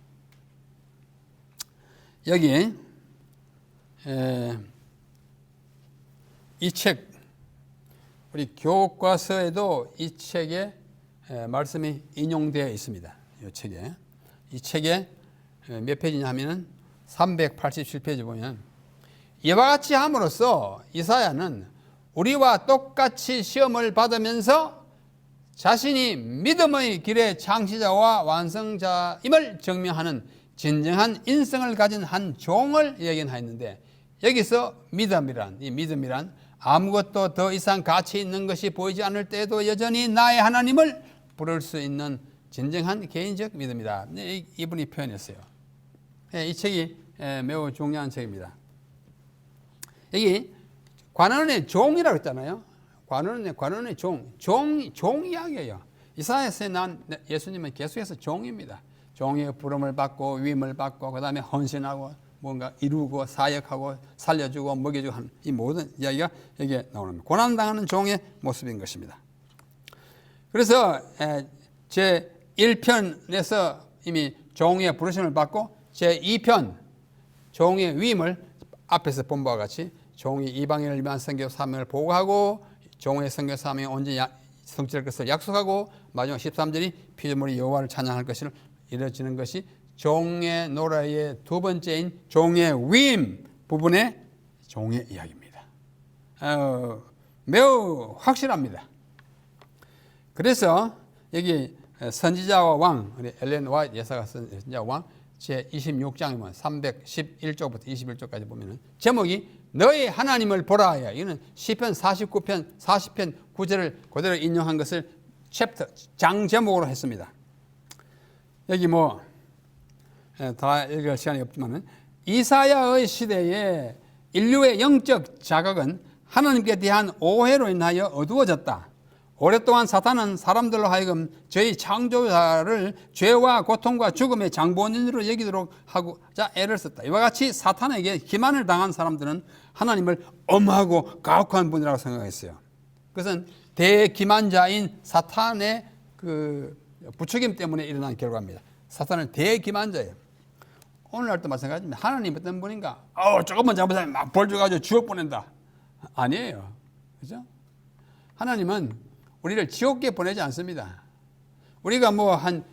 [SPEAKER 1] 여기 이 책 우리 교과서에도 이 책에 말씀이 인용되어 있습니다. 이 책에 몇 페이지냐 하면은 387페이지 보면 이와 같이 함으로써 이사야는 우리와 똑같이 시험을 받으면서 자신이 믿음의 길의 창시자와 완성자임을 증명하는 진정한 인성을 가진 한 종을 예견하였는데 여기서 믿음이란 아무것도 더 이상 가치 있는 것이 보이지 않을 때에도 여전히 나의 하나님을 부를 수 있는 진정한 개인적 믿음이다. 이분이 표현했어요. 이 책이 매우 중요한 책입니다. 여기 관원의 종이라고 했잖아요. 관원의 종 이야기예요. 이사야서에 난 예수님은 계속해서 종입니다. 종의 부름을 받고 위임을 받고 그 다음에 헌신하고 뭔가 이루고 사역하고 살려주고 먹여주고 하는 이 모든 이야기가 여기에 나오는 고난당하는 종의 모습인 것입니다. 그래서 제 1편에서 이미 종의 부르심을 받고 제 2편 종의 위임을 앞에서 본 바와 같이 종이 이방인을 위한 선교 사명을 보고하고 종의 선교 사명이 온전히 성취할 것을 약속하고 마지막 13절이 피조물이 여호와를 찬양할 것을 이루어지는 것이 종의 노래의 두 번째인 종의 위임 부분의 종의 이야기입니다. 매우 확실합니다. 그래서 여기 선지자와 왕, 우리 엘렌 화이트 여사가 쓴 선지자와 왕 제 26장이면 311쪽부터 21쪽까지 보면은 제목이 너의 하나님을 보라. 이거는 시편 49편 40편 9절을 그대로 인용한 것을 장 제목으로 했습니다. 여기 뭐 다 읽을 시간이 없지만은 이사야의 시대에 인류의 영적 자각은 하나님께 대한 오해로 인하여 어두워졌다. 오랫동안 사탄은 사람들로 하여금 저희 창조자를 죄와 고통과 죽음의 장본인으로 여기도록 하고자 애를 썼다. 이와 같이 사탄에게 기만을 당한 사람들은 하나님을 엄하고 가혹한 분이라고 생각했어요. 그것은 대기만자인 사탄의 그 부추김 때문에 일어난 결과입니다. 사탄은 대기만자예요. 오늘날도 마찬가지입니다. 하나님 어떤 분인가? 조금만 잘못하면 막 벌 줘가지고 지옥 보낸다. 아니에요. 그죠? 하나님은 우리를 지옥에 보내지 않습니다. 우리가 뭐 한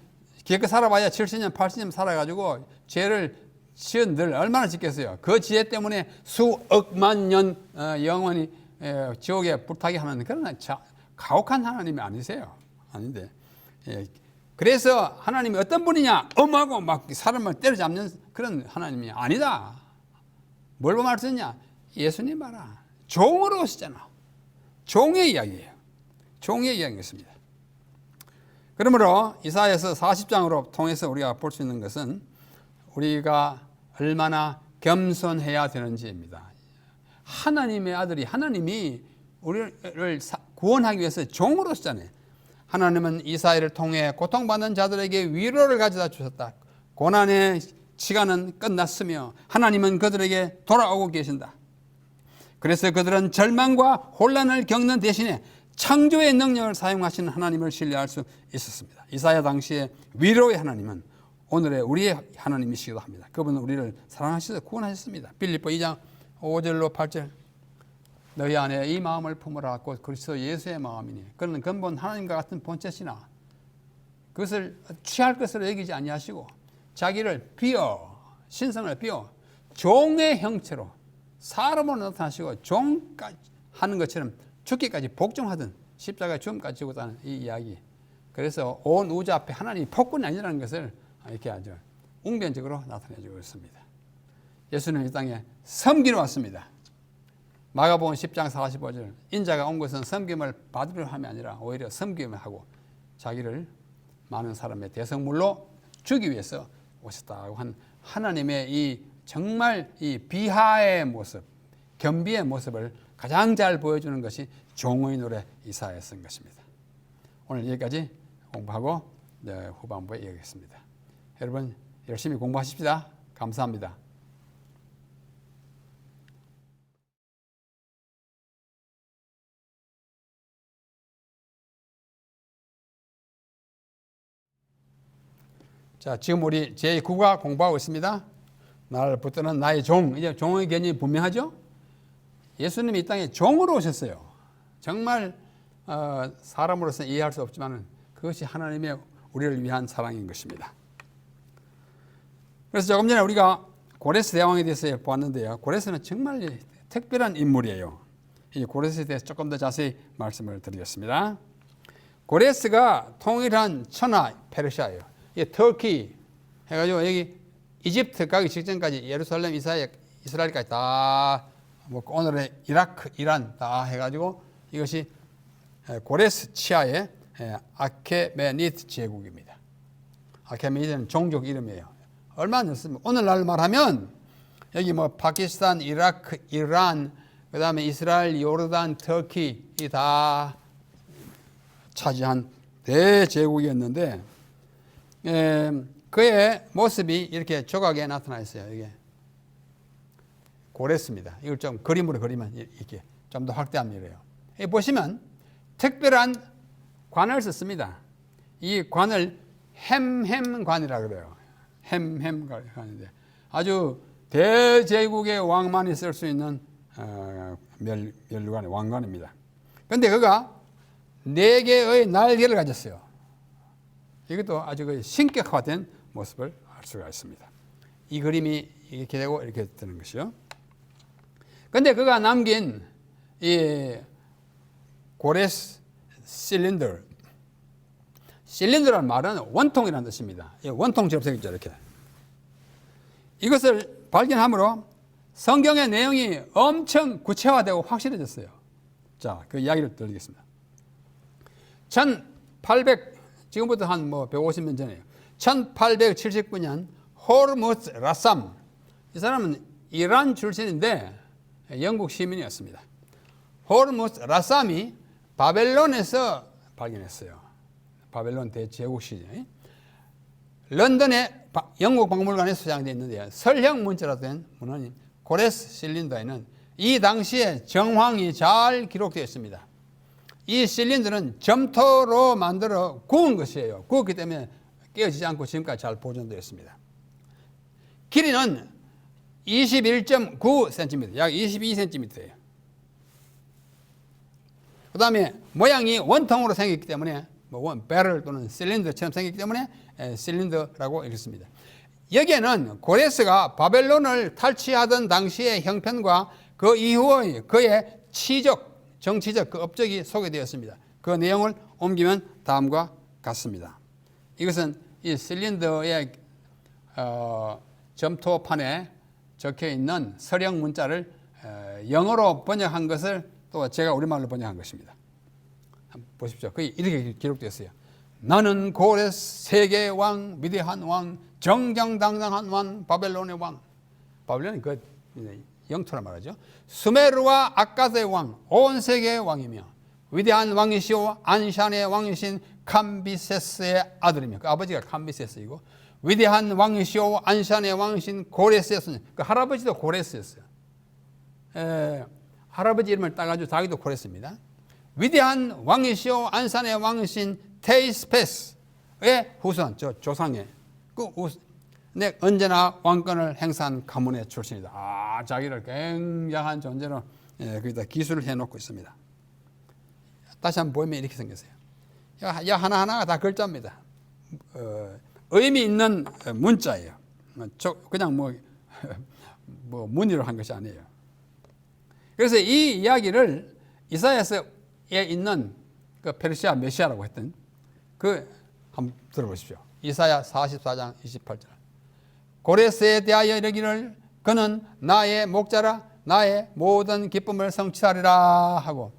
[SPEAKER 1] 기껏 살아봐야 70년, 80년 살아가지고 죄를 지은 늘 얼마나 짓겠어요. 그 지혜 때문에 수억만 년 영원히 지옥에 불타게 하는 그런 가혹한 하나님이 아니세요. 아닌데. 그래서 하나님이 어떤 분이냐? 엄하고 막 사람을 때려잡는 그런 하나님이 아니다. 뭘 말했냐? 예수님 봐라. 종으로 오시잖아. 종의 이야기예요. 종의 이야기였습니다. 그러므로 이사야서 40장으로 통해서 우리가 볼 수 있는 것은 우리가 얼마나 겸손해야 되는지입니다. 하나님의 아들이 하나님이 우리를 구원하기 위해서 종으로 오시잖아요. 하나님은 이사야를 통해 고통받는 자들에게 위로를 가져다 주셨다. 고난의 시간은 끝났으며 하나님은 그들에게 돌아오고 계신다. 그래서 그들은 절망과 혼란을 겪는 대신에 창조의 능력을 사용하시는 하나님을 신뢰할 수 있었습니다. 이사야 당시에 위로의 하나님은 오늘의 우리의 하나님이시기도 합니다. 그분은 우리를 사랑하셔서 구원하셨습니다. 빌립보 2장 5절로 8절 너희 안에 이 마음을 품으라. 곧 그리스도 예수의 마음이니 그는 근본 하나님과 같은 본체시나 그것을 취할 것으로 여기지 아니하시고 자기를 비어 신성을 비어 종의 형체로 사람으로 나타나시고 종까지 하는 것처럼 죽기까지 복종하던 십자가의 죽음까지 지고 가는 이 이야기. 그래서 온 우주 앞에 하나님이 폭군이 아니라는 것을 이렇게 아주 웅변적으로 나타내주고 있습니다. 예수는 이 땅에 섬기러 왔습니다. 마가복음 10장 45절 인자가 온 것은 섬김을 받으려 함이 아니라 오히려 섬김을 하고 자기를 많은 사람의 대성물로 주기 위해서 오셨다고 한 하나님의 이 정말 이 비하의 모습, 겸비의 모습을 가장 잘 보여주는 것이 종의 노래 이사야에 쓴 것입니다. 오늘 여기까지 공부하고 후반부에 이어가겠습니다. 여러분 열심히 공부하십시다. 감사합니다. 자, 지금 우리 제9과 공부하고 있습니다. 나를 붙드는 나의 종. 이제 종의 개념이 분명하죠? 예수님이 이 땅에 종으로 오셨어요. 정말 사람으로서 이해할 수 없지만 그것이 하나님의 우리를 위한 사랑인 것입니다. 그래서 조금 전에 우리가 고레스 대왕에 대해서 보았는데요. 고레스는 정말 특별한 인물이에요. 이 고레스에 대해서 조금 더 자세히 말씀을 드리겠습니다. 고레스가 통일한 천하 페르시아예요. 이 터키 해가지고 여기 이집트 가기 직전까지 예루살렘, 이스라엘까지 다 먹고 오늘의 이라크, 이란 다 해가지고 이것이 고레스 치하의 아케메니드 제국입니다. 아케메니드는 종족 이름이에요. 얼마나 넓습니까? 오늘날 말하면 여기 뭐 파키스탄, 이라크, 이란, 그 다음에 이스라엘, 요르단, 터키 이 다 차지한 대제국이었는데 그의 모습이 이렇게 조각에 나타나 있어요. 이게 고레스입니다. 이걸 좀 그림으로 그리면 이렇게 좀 더 확대하면 이래요. 여기 보시면 특별한 관을 썼습니다. 이 관을 햄햄관이라고 그래요. 햄햄관인데 아주 대제국의 왕만이 쓸 수 있는 멸관의 왕관입니다. 그런데 그가 4개의 날개를 가졌어요. 이것도 아주 신격화된 모습을 알 수가 있습니다. 이 그림이 이렇게 되고 이렇게 되는 것이요. 그런데 그가 남긴 이 고레스 실린더라는 말은 원통이라는 뜻입니다. 원통처럼 생겼죠, 이렇게. 이것을 발견함으로 성경의 내용이 엄청 구체화되고 확실해졌어요. 자, 그 이야기를 드리겠습니다. 지금부터 한 150년 전이에요. 1879년 호르무즈 라삼. 이 사람은 이란 출신인데 영국 시민이었습니다. 호르무즈 라삼이 바벨론에서 발견했어요. 바벨론 대제국 시절. 런던의 영국 박물관에 소장되어 있는데요. 설형 문자로 된 문헌인 고레스 실린더에는 이 당시의 정황이 잘 기록되어 있습니다. 이 실린더는 점토로 만들어 구운 것이에요. 구웠기 때문에 깨어지지 않고 지금까지 잘 보존되어 있습니다. 길이는 21.9cm, 약 22cm예요. 그 다음에 모양이 원통으로 생겼기 때문에 배럴 또는 실린더처럼 생겼기 때문에 실린더라고 읽습니다. 여기에는 고레스가 바벨론을 탈취하던 당시의 형편과 그 이후의 그의 정치적 그 업적이 소개되었습니다. 그 내용을 옮기면 다음과 같습니다. 이것은 이 실린더의 점토판에 적혀 있는 서령 문자를 영어로 번역한 것을 또 제가 우리말로 번역한 것입니다. 한번 보십시오. 거기 이렇게 기록되었어요. 나는 고레스 세계의 왕, 위대한 왕, 정정당당한 왕, 바벨론의 왕. 바벨론이 그 영토라 말하죠. 수메르와 아카드의 왕, 온 세계의 왕이며 위대한 왕이시오 안샨의 왕이신 캄비세스의 아들이며 그 아버지가 캄비세스이고 위대한 왕이시오 안샨의 왕이신 고레스였으니 그 할아버지도 고레스였어요. 할아버지 이름을 따가지고 자기도 고레스입니다. 위대한 왕이시오 안산의 왕이신 테이스페스의 후손, 조상의 네, 언제나 왕권을 행사한 가문의 출신이다. 자기를 굉장한 존재로 거기다 기술을 해놓고 있습니다. 다시 한번 보면 이렇게 생겼어요. 하나하나가 다 글자입니다. 의미 있는 문자예요. 그냥 문의로 한 것이 아니에요. 그래서 이 이야기를 이사야서에 있는 그 페르시아 메시아라고 했던 한번 들어보십시오. 이사야 44장 28절. 고레스에 대하여 이르기를 그는 나의 목자라 나의 모든 기쁨을 성취하리라 하고,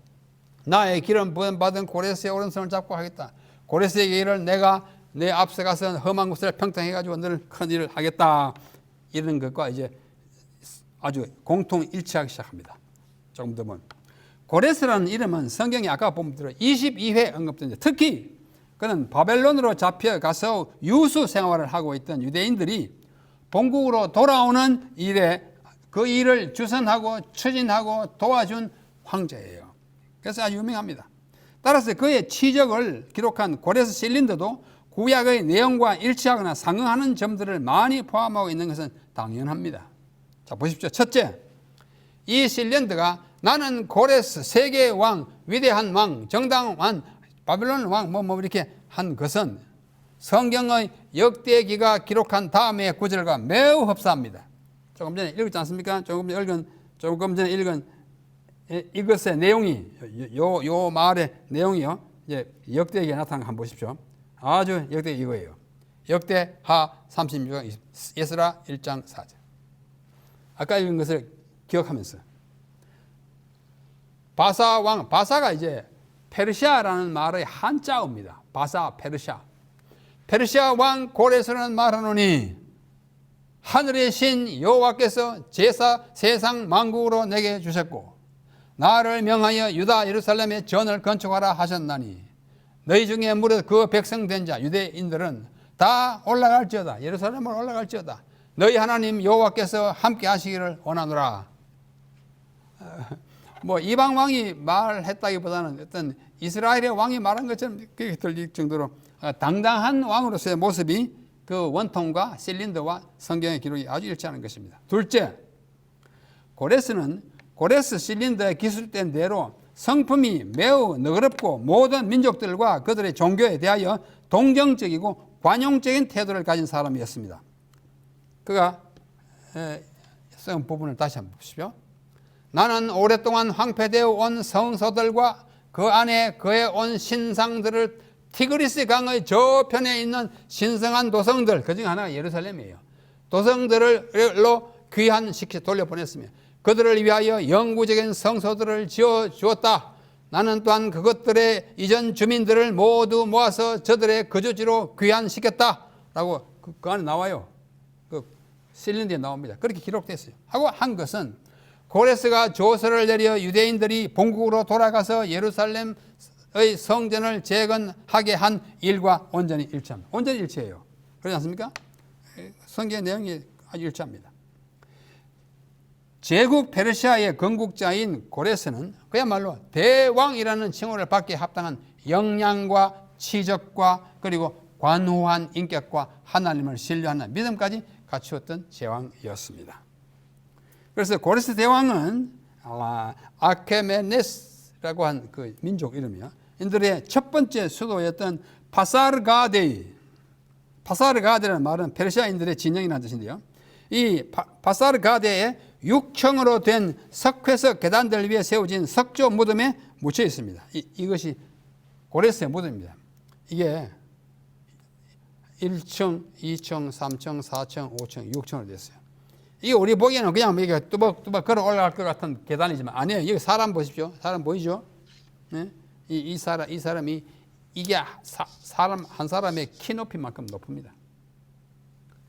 [SPEAKER 1] 나의 기름 부음 받은 고레스의 오른손을 잡고 하겠다. 고레스에게 이를 내가 내 앞서 가서 험한 곳을 평통해가지고 늘 큰 일을 하겠다. 이런 것과 이제 아주 공통 일치하기 시작합니다. 조금 더 보면 고레스라는 이름은 성경에 아까 보면 22회 언급됩니다. 특히 그는 바벨론으로 잡혀가서 유수 생활을 하고 있던 유대인들이 본국으로 돌아오는 일에 그 일을 주선하고 추진하고 도와준 황제예요. 그래서 아주 유명합니다. 따라서 그의 치적을 기록한 고레스 실린더도 구약의 내용과 일치하거나 상응하는 점들을 많이 포함하고 있는 것은 당연합니다. 자, 보십시오. 첫째, 이 실린더가 나는 고레스 세계의 왕, 위대한 왕, 정당한 바벨론 왕 이렇게 한 것은 성경의 역대기가 기록한 다음의 구절과 매우 흡사합니다. 조금 전에 읽었지 않습니까? 조금 전에 읽은 이것의 내용이 요 말의 내용이요. 이제 역대기에 나타난 거 한번 보십시오. 아주 역대 이거예요. 역대하 36장 에스라 1장 4절. 아까 읽은 것을 기억하면서 바사 왕, 바사가 이제 페르시아라는 말의 한자어입니다. 바사, 페르시아. 페르시아 왕 고레스는 말하노니 하늘의 신 여호와께서 제사 세상 만국으로 내게 주셨고 나를 명하여 유다 예루살렘에 전을 건축하라 하셨나니 너희 중에 무릇 그 백성된 자 유대인들은 다 올라갈지어다. 예루살렘으로 올라갈지어다. 너희 하나님 여호와께서 함께 하시기를 원하노라. 뭐 이방 왕이 말했다기보다는 어떤 이스라엘의 왕이 말한 것처럼 그렇게 들릴 정도로 당당한 왕으로서의 모습이 그 원통과 실린더와 성경의 기록이 아주 일치하는 것입니다. 둘째, 고레스 실린더의 기술된 대로 성품이 매우 너그럽고 모든 민족들과 그들의 종교에 대하여 동정적이고 관용적인 태도를 가진 사람이었습니다. 그가 쓴 부분을 다시 한번 보십시오. 나는 오랫동안 황폐되어 온 성소들과 그 안에 그에 온 신상들을 티그리스 강의 저편에 있는 신성한 도성들, 그중 하나가 예루살렘이에요. 도성들로 귀환시켜 돌려보냈으며 그들을 위하여 영구적인 성소들을 지어 주었다. 나는 또한 그것들의 이전 주민들을 모두 모아서 저들의 거주지로 귀환시켰다. 라고 그 안에 나와요. 그 실린더에 나옵니다. 그렇게 기록됐어요. 하고 한 것은 고레스가 조서를 내려 유대인들이 본국으로 돌아가서 예루살렘의 성전을 재건하게 한 일과 온전히 일치합니다. 온전히 일치해요. 그렇지 않습니까? 성경의 내용이 아주 일치합니다. 제국 페르시아의 건국자인 고레스는 그야말로 대왕이라는 칭호를 받기에 합당한 역량과 치적과 그리고 관호한 인격과 하나님을 신뢰하는 믿음까지 갖추었던 제왕이었습니다. 그래서 고레스 대왕은 아케메네스라고 한 그 민족 이름이요. 인들의 첫 번째 수도였던 파사르가데라는 말은 페르시아인들의 진영이라는 뜻인데요. 이 파사르가데에 6층으로 된 석회석 계단들 위에 세워진 석조 무덤에 묻혀 있습니다. 이것이 고레스의 무덤입니다. 이게 1층, 2층, 3층, 4층, 5층, 6층으로 됐어요. 이게 우리 보기에는 그냥 이게 뚜벅뚜벅 걸어 올라갈 것 같은 계단이지만 아니에요. 여기 사람 보십시오. 사람 보이죠? 네? 이 사람이 이게 사람 한 사람의 키 높이만큼 높습니다.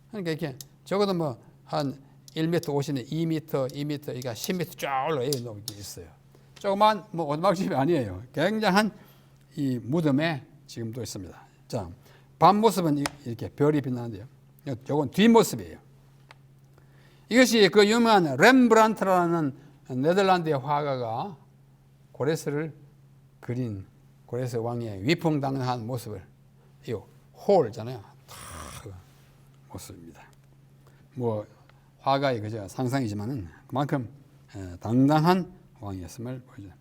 [SPEAKER 1] 그러니까 이렇게 적어도 뭐 한 1m 50에 2m, 2m, 그러니까 10m 쫙 올라 여기 높이 있어요. 조그만 뭐 오두막집이 아니에요. 굉장한 이 무덤에 지금도 있습니다. 자, 밤모습은 이렇게 별이 빛나는데요. 이건 뒷모습이에요. 이것이 그 유명한 렘브란트라는 네덜란드의 화가가 고레스를 그린 고레스 왕의 위풍당한 모습을 이 홀잖아요. 다 모습입니다. 뭐 화가의 그저 상상이지만은 그만큼 당당한 왕이었음을 보여줘.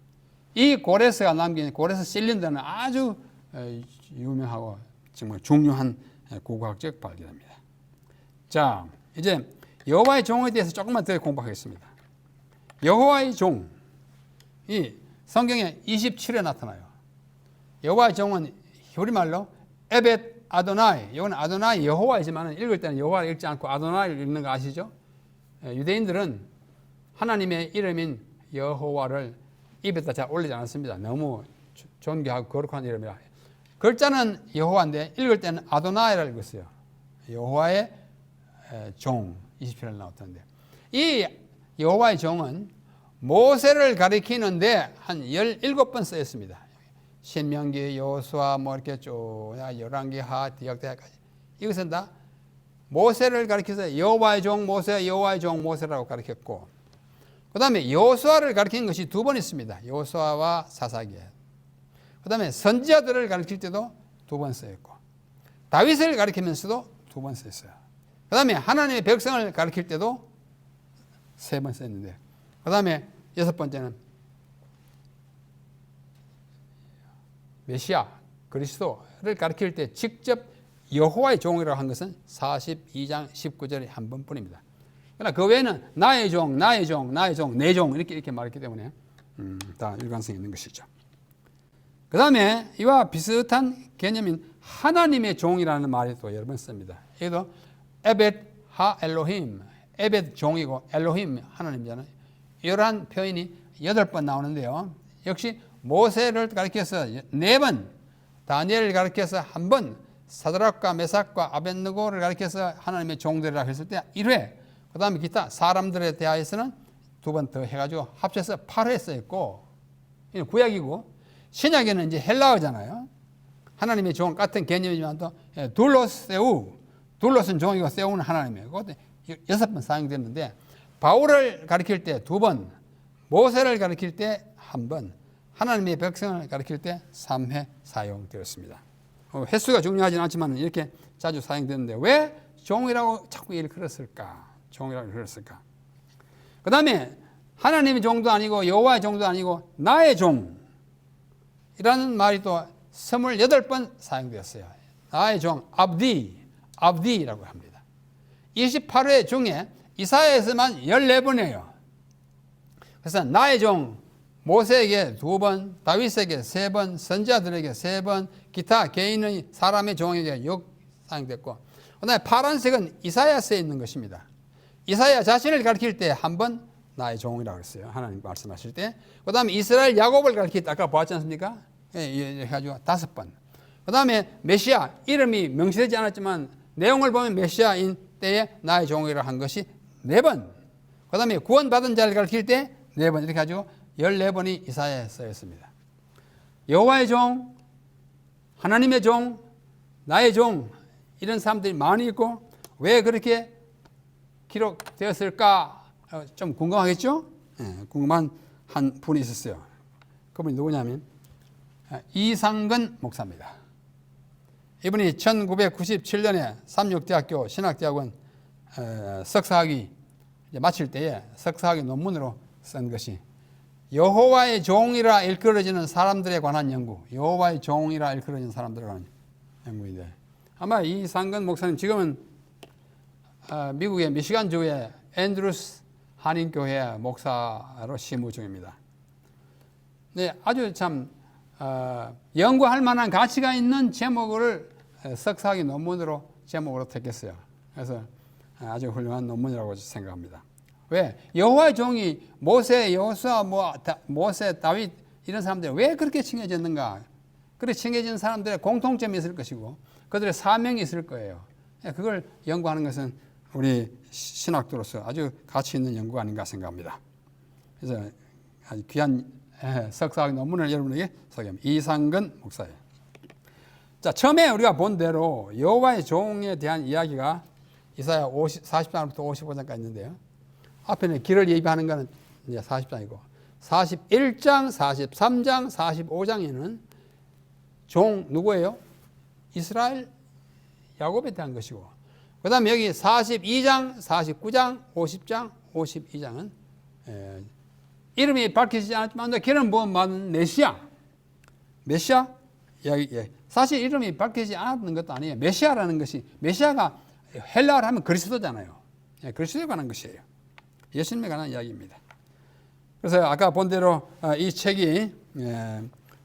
[SPEAKER 1] 이 고레스가 남긴 고레스 실린더는 아주 유명하고 정말 중요한 고고학적 발견입니다. 자, 이제 여호와의 종에 대해서 조금만 더 공부하겠습니다. 여호와의 종이 성경에 27회 나타나요. 여호와의 종은 우리말로 에벳 아도나이, 이건 아도나이 여호와이지만 읽을 때는 여호와를 읽지 않고 아도나이를 읽는 거 아시죠? 유대인들은 하나님의 이름인 여호와를 입에다 잘 올리지 않았습니다. 너무 존귀하고 거룩한 이름이라. 글자는 여호와인데 읽을 때는 아도나이를 읽었어요. 여호와의 종 27절 나왔던데, 이 여호와의 종은 모세를 가리키는데 한 17번 쓰였습니다. 신명기, 여호수아 뭐 이렇게 쭉 열왕기, 하, 디악대까지. 이것은 다 모세를 가리켜서 여호와의 종 모세, 여호와의 종 모세라고 가리켰고, 그 다음에 여호수아를 가리킨 것이 2번 있습니다. 여호수아와 사사기에. 그 다음에 선지자들을 가리킬 때도 2번 쓰였고, 다윗을 가리키면서도 2번 쓰였어요. 그 다음에 하나님의 백성을 가리킬 때도 3번 쓰였는데, 그 다음에 6번째는 메시아 그리스도를 가리킬 때 직접 여호와의 종이라고 한 것은 42장 19절에 한 번뿐입니다. 그러나 그 외에는 나의 종, 나의 종, 나의 종, 내 종 이렇게 말했기 때문에 다 일관성이 있는 것이죠. 그 다음에 이와 비슷한 개념인 하나님의 종이라는 말이 또 여러 번 씁니다. 이것도 에벳 하 엘로힘, 에벳 종이고 엘로힘 하나님이잖아요. 이러한 표현이 8번 나오는데요. 역시 모세를 가리켜서 4번, 다니엘을 가리켜서 1번, 사드락과 메삭과 아벳느고를 가리켜서 하나님의 종들이라고 했을 때 1회, 그 다음에 기타 사람들에 대하여서는 2번 더 해가지고 합쳐서 8회 쓰였고, 이건 구약이고, 신약에는 이제 헬라어잖아요. 하나님의 종 같은 개념이지만 또 둘로세우, 둘로스는 종이고 세우는 하나님이에요. 그것도 6번 사용됐는데, 바울을 가리킬 때 2번, 모세를 가리킬 때 1번, 하나님의 백성을 가리킬 때 3회 사용되었습니다. 횟수가 중요하지는 않지만 이렇게 자주 사용되는데 왜 종이라고 자꾸 일컬었을까? 종이라고 일컬었을까? 그 다음에 하나님의 종도 아니고 여호와의 종도 아니고 나의 종이라는 말이 또 28번 사용되었어요. 나의 종, 압디라고 합니다. 28회 중에 이사야에서만 14번이에요. 그래서 나의 종, 모세에게 2번, 다윗에게 3번, 선지자들에게 3번, 기타 개인의 사람의 종에게 6 사용됐고, 그 다음에 파란색은 이사야서에 있는 것입니다. 이사야 자신을 가리킬 때 1번 나의 종이라고 했어요. 하나님 말씀하실 때. 그 다음에 이스라엘 야곱을 가리킬 때 아까 보았지 않습니까? 해가지고 5번. 그 다음에 메시아, 이름이 명시되지 않았지만 내용을 보면 메시아인 때에 나의 종이라고 한 것이 4번. 그 다음에 구원받은 자를 가리킬 때 4번. 이렇게 가지고 14번이 이사야에 쓰였습니다. 여호와의 종, 하나님의 종, 나의 종, 이런 사람들이 많이 있고 왜 그렇게 기록되었을까? 좀 궁금하겠죠? 네, 궁금한 한 분이 있었어요. 그분이 누구냐면 이상근 목사입니다. 이분이 1997년에 삼육대학교 신학대학원 석사학위 마칠 때에 석사학위 논문으로 쓴 것이 여호와의 종이라 일컬어지는 사람들에 관한 연구, 여호와의 종이라 일컬어지는 사람들에 관한 연구인데, 아마 이상근 목사님 지금은 미국의 미시간주의 앤드루스 한인교회 목사로 심우 중입니다. 네, 아주 참 연구할 만한 가치가 있는 제목을 석사학위 논문으로 제목으로 택했어요. 그래서 아주 훌륭한 논문이라고 생각합니다. 왜? 여호와의 종이 모세, 여호수아, 모세, 다윗 이런 사람들 왜 그렇게 칭해졌는가? 그렇게 칭해진 사람들의 공통점이 있을 것이고 그들의 사명이 있을 거예요. 그걸 연구하는 것은 우리 신학도로서 아주 가치 있는 연구가 아닌가 생각합니다. 그래서 아주 귀한 석사학위 논문을 여러분에게 소개합니다. 이상근 목사예요. 자, 처음에 우리가 본 대로 여호와의 종에 대한 이야기가 이사야 40장부터 55장까지 있는데요. 앞에는 길을 예비하는 것은 이제 40장이고 41장, 43장, 45장에는 종 누구예요? 이스라엘 야곱에 대한 것이고, 그 다음에 여기 42장, 49장, 50장, 52장은 이름이 밝혀지지 않았지만 길은 부음받은 메시아 이야기. 사실 이름이 밝혀지지 않았던 것도 아니에요. 메시아라는 것이, 메시아가 헬라어로 하면 그리스도잖아요. 그리스도에 관한 것이에요. 예수님에 관한 이야기입니다. 그래서 아까 본 대로 이 책이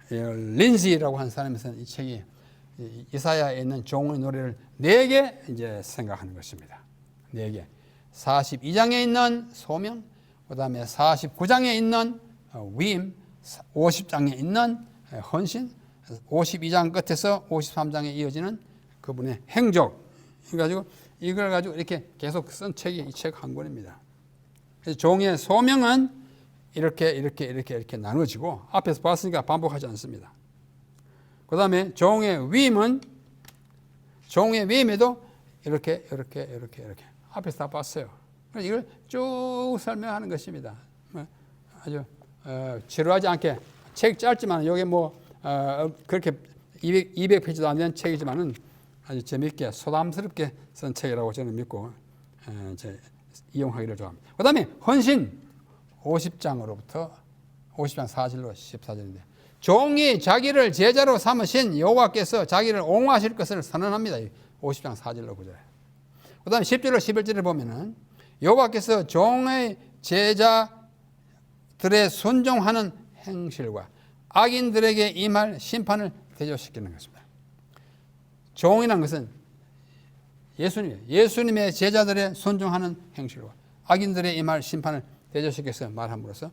[SPEAKER 1] 린지라고 하는 사람에서 이 책이 이사야에 있는 종의 노래를 4개 이제 생각하는 것입니다. 4개. 42장에 있는 소명, 그 다음에 49장에 있는 위임, 50장에 있는 헌신, 52장 끝에서 53장에 이어지는 그분의 행적. 그래가지고 이걸 가지고 이렇게 계속 쓴 책이 이 책 한 권입니다. 그래서 종의 소명은 이렇게 나눠지고 앞에서 봤으니까 반복하지 않습니다. 그 다음에 종의 위임은 종의 위임에도 이렇게 앞에서 다 봤어요. 그래서 이걸 쭉 설명하는 것입니다. 아주 지루하지 않게 책 짧지만 여기 그렇게 200페이지도 안 되는 책이지만은 아주 재미있게 소담스럽게 쓴 책이라고 저는 믿고 이용하기를 좋아합니다. 그 다음에 헌신 50장으로부터 50장 4절로 14절인데 종이 자기를 제자로 삼으신 여호와께서 자기를 옹호하실 것을 선언합니다. 50장 4절로 9절. 그 다음에 10절로 11절을 보면은 여호와께서 종의 제자들의 순종하는 행실과 악인들에게 임할 심판을 대조시키는 것입니다. 종이라는 것은 예수님이에요. 예수님의 제자들의 순종하는 행실과 악인들의 임할 심판을 대조시켜서 말함으로써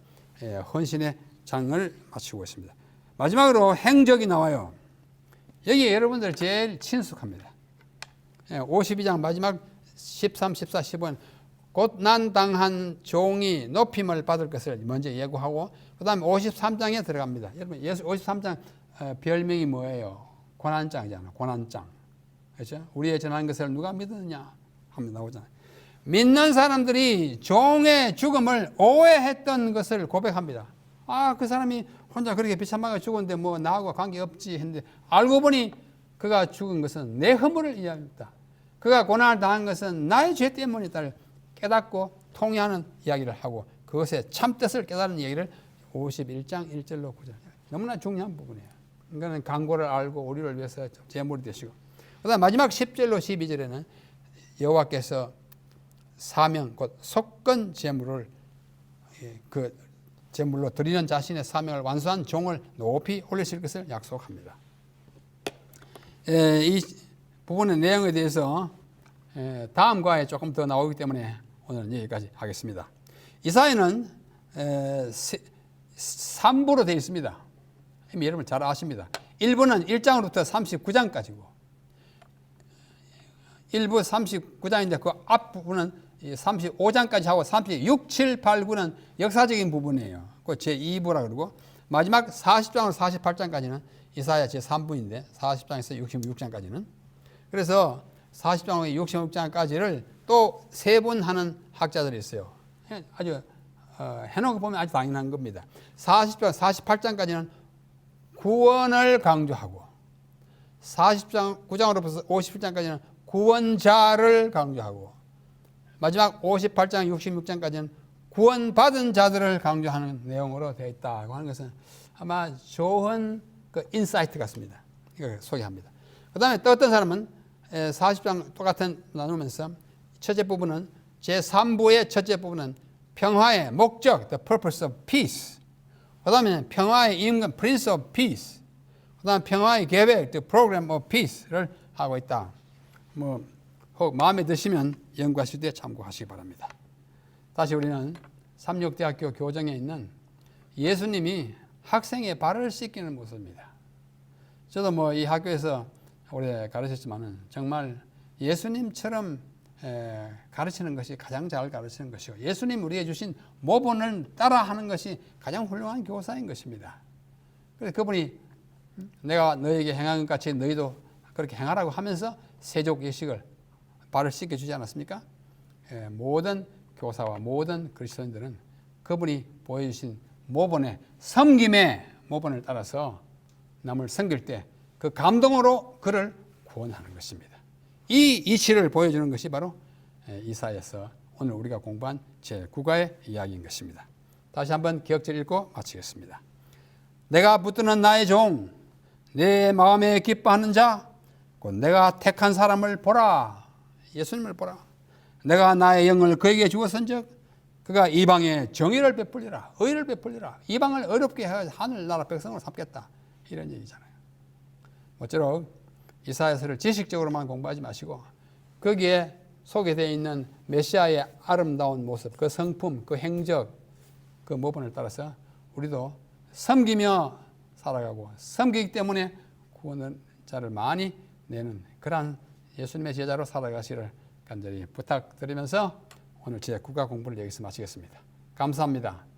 [SPEAKER 1] 헌신의 장을 마치고 있습니다. 마지막으로 행적이 나와요. 여기 여러분들 제일 친숙합니다. 52장 마지막 13, 14, 15는 곧 난 당한 종이 높임을 받을 것을 먼저 예고하고 그 다음에 53장에 들어갑니다. 여러분 53장 별명이 뭐예요? 고난장이잖아요. 고난장. 그렇죠? 우리의 전한 것을 누가 믿느냐 하면 나오잖아요. 믿는 사람들이 종의 죽음을 오해했던 것을 고백합니다. 그 사람이 혼자 그렇게 비참하게 죽었는데 나하고 관계없지 했는데 알고 보니 그가 죽은 것은 내 허물을 이야기합니다. 그가 고난을 당한 것은 나의 죄 때문이다를 깨닫고 통회하는 이야기를 하고 그것의 참뜻을 깨달은 이야기를 51장 1절로 9절. 너무나 중요한 부분이에요. 그러니까 강고를 알고 우리를 위해서 제물이 되시고 그 다음 마지막 10절로 12절에는 여호와께서 사명 곧 속건 제물을 그 제물로 드리는 자신의 사명을 완수한 종을 높이 올리실 것을 약속합니다. 이 부분의 내용에 대해서 다음 과에 조금 더 나오기 때문에 오늘은 여기까지 하겠습니다. 이사야는 3부로 되어 있습니다. 이미 여러분 잘 아십니다. 1부는 1장으로부터 39장까지고 1부 39장인데 그 앞부분은 35장까지 하고 36, 7, 8, 9는 역사적인 부분이에요. 그 제2부라 그러고 마지막 40장으로 48장까지는 이사야 제3부인데 40장에서 66장까지는 그래서 40장에서 66장까지를 또 세분하는 학자들이 있어요. 아주 해놓고 보면 아주 당연한 겁니다. 40장, 48장까지는 구원을 강조하고 40장, 9장으로부터 57장까지는 구원자를 강조하고 마지막 58장, 66장까지는 구원받은 자들을 강조하는 내용으로 되어 있다고 하는 것은 아마 좋은 그 인사이트 같습니다. 이걸 소개합니다. 그 다음에 또 어떤 사람은 40장 똑같은 나누면서 첫째 부분은 제3부의 첫째 부분은 평화의 목적, the purpose of peace. 그 다음에 평화의 임금, prince of peace. 그 다음에 평화의 계획, the program of peace를 하고 있다. 혹 마음에 드시면 연구하실 때 참고하시기 바랍니다. 다시 우리는 삼육대학교 교정에 있는 예수님이 학생의 발을 씻기는 모습입니다. 저도 이 학교에서 오래 가르쳤지만은 정말 예수님처럼 가르치는 것이 가장 잘 가르치는 것이고 예수님 우리에게 주신 모본을 따라하는 것이 가장 훌륭한 교사인 것입니다. 그래서 그분이 내가 너에게 행한 것 같이 너희도 그렇게 행하라고 하면서 세족 예식을 발을 씻겨주지 않았습니까? 모든 교사와 모든 그리스도인들은 그분이 보여주신 모본의 섬김의 모본을 따라서 남을 섬길 때 그 감동으로 그를 구원하는 것입니다. 이 이치를 보여주는 것이 바로 이사야서 오늘 우리가 공부한 제9과의 이야기인 것입니다. 다시 한번 기억절 읽고 마치겠습니다. 내가 붙드는 나의 종, 내 마음에 기뻐하는 자, 곧 내가 택한 사람을 보라. 예수님을 보라. 내가 나의 영을 그에게 주었은즉 그가 이방에 정의를 베풀리라. 의를 베풀리라. 이방을 어렵게 해 하늘나라 백성을 삼겠다. 이런 얘기잖아요. 모쪼록 이사야서를 지식적으로만 공부하지 마시고 거기에 소개되어 있는 메시아의 아름다운 모습, 그 성품, 그 행적, 그 모본을 따라서 우리도 섬기며 살아가고 섬기기 때문에 구원은 자를 많이 내는 그러한 예수님의 제자로 살아가시를 간절히 부탁드리면서 오늘 제 국가 공부를 여기서 마치겠습니다. 감사합니다.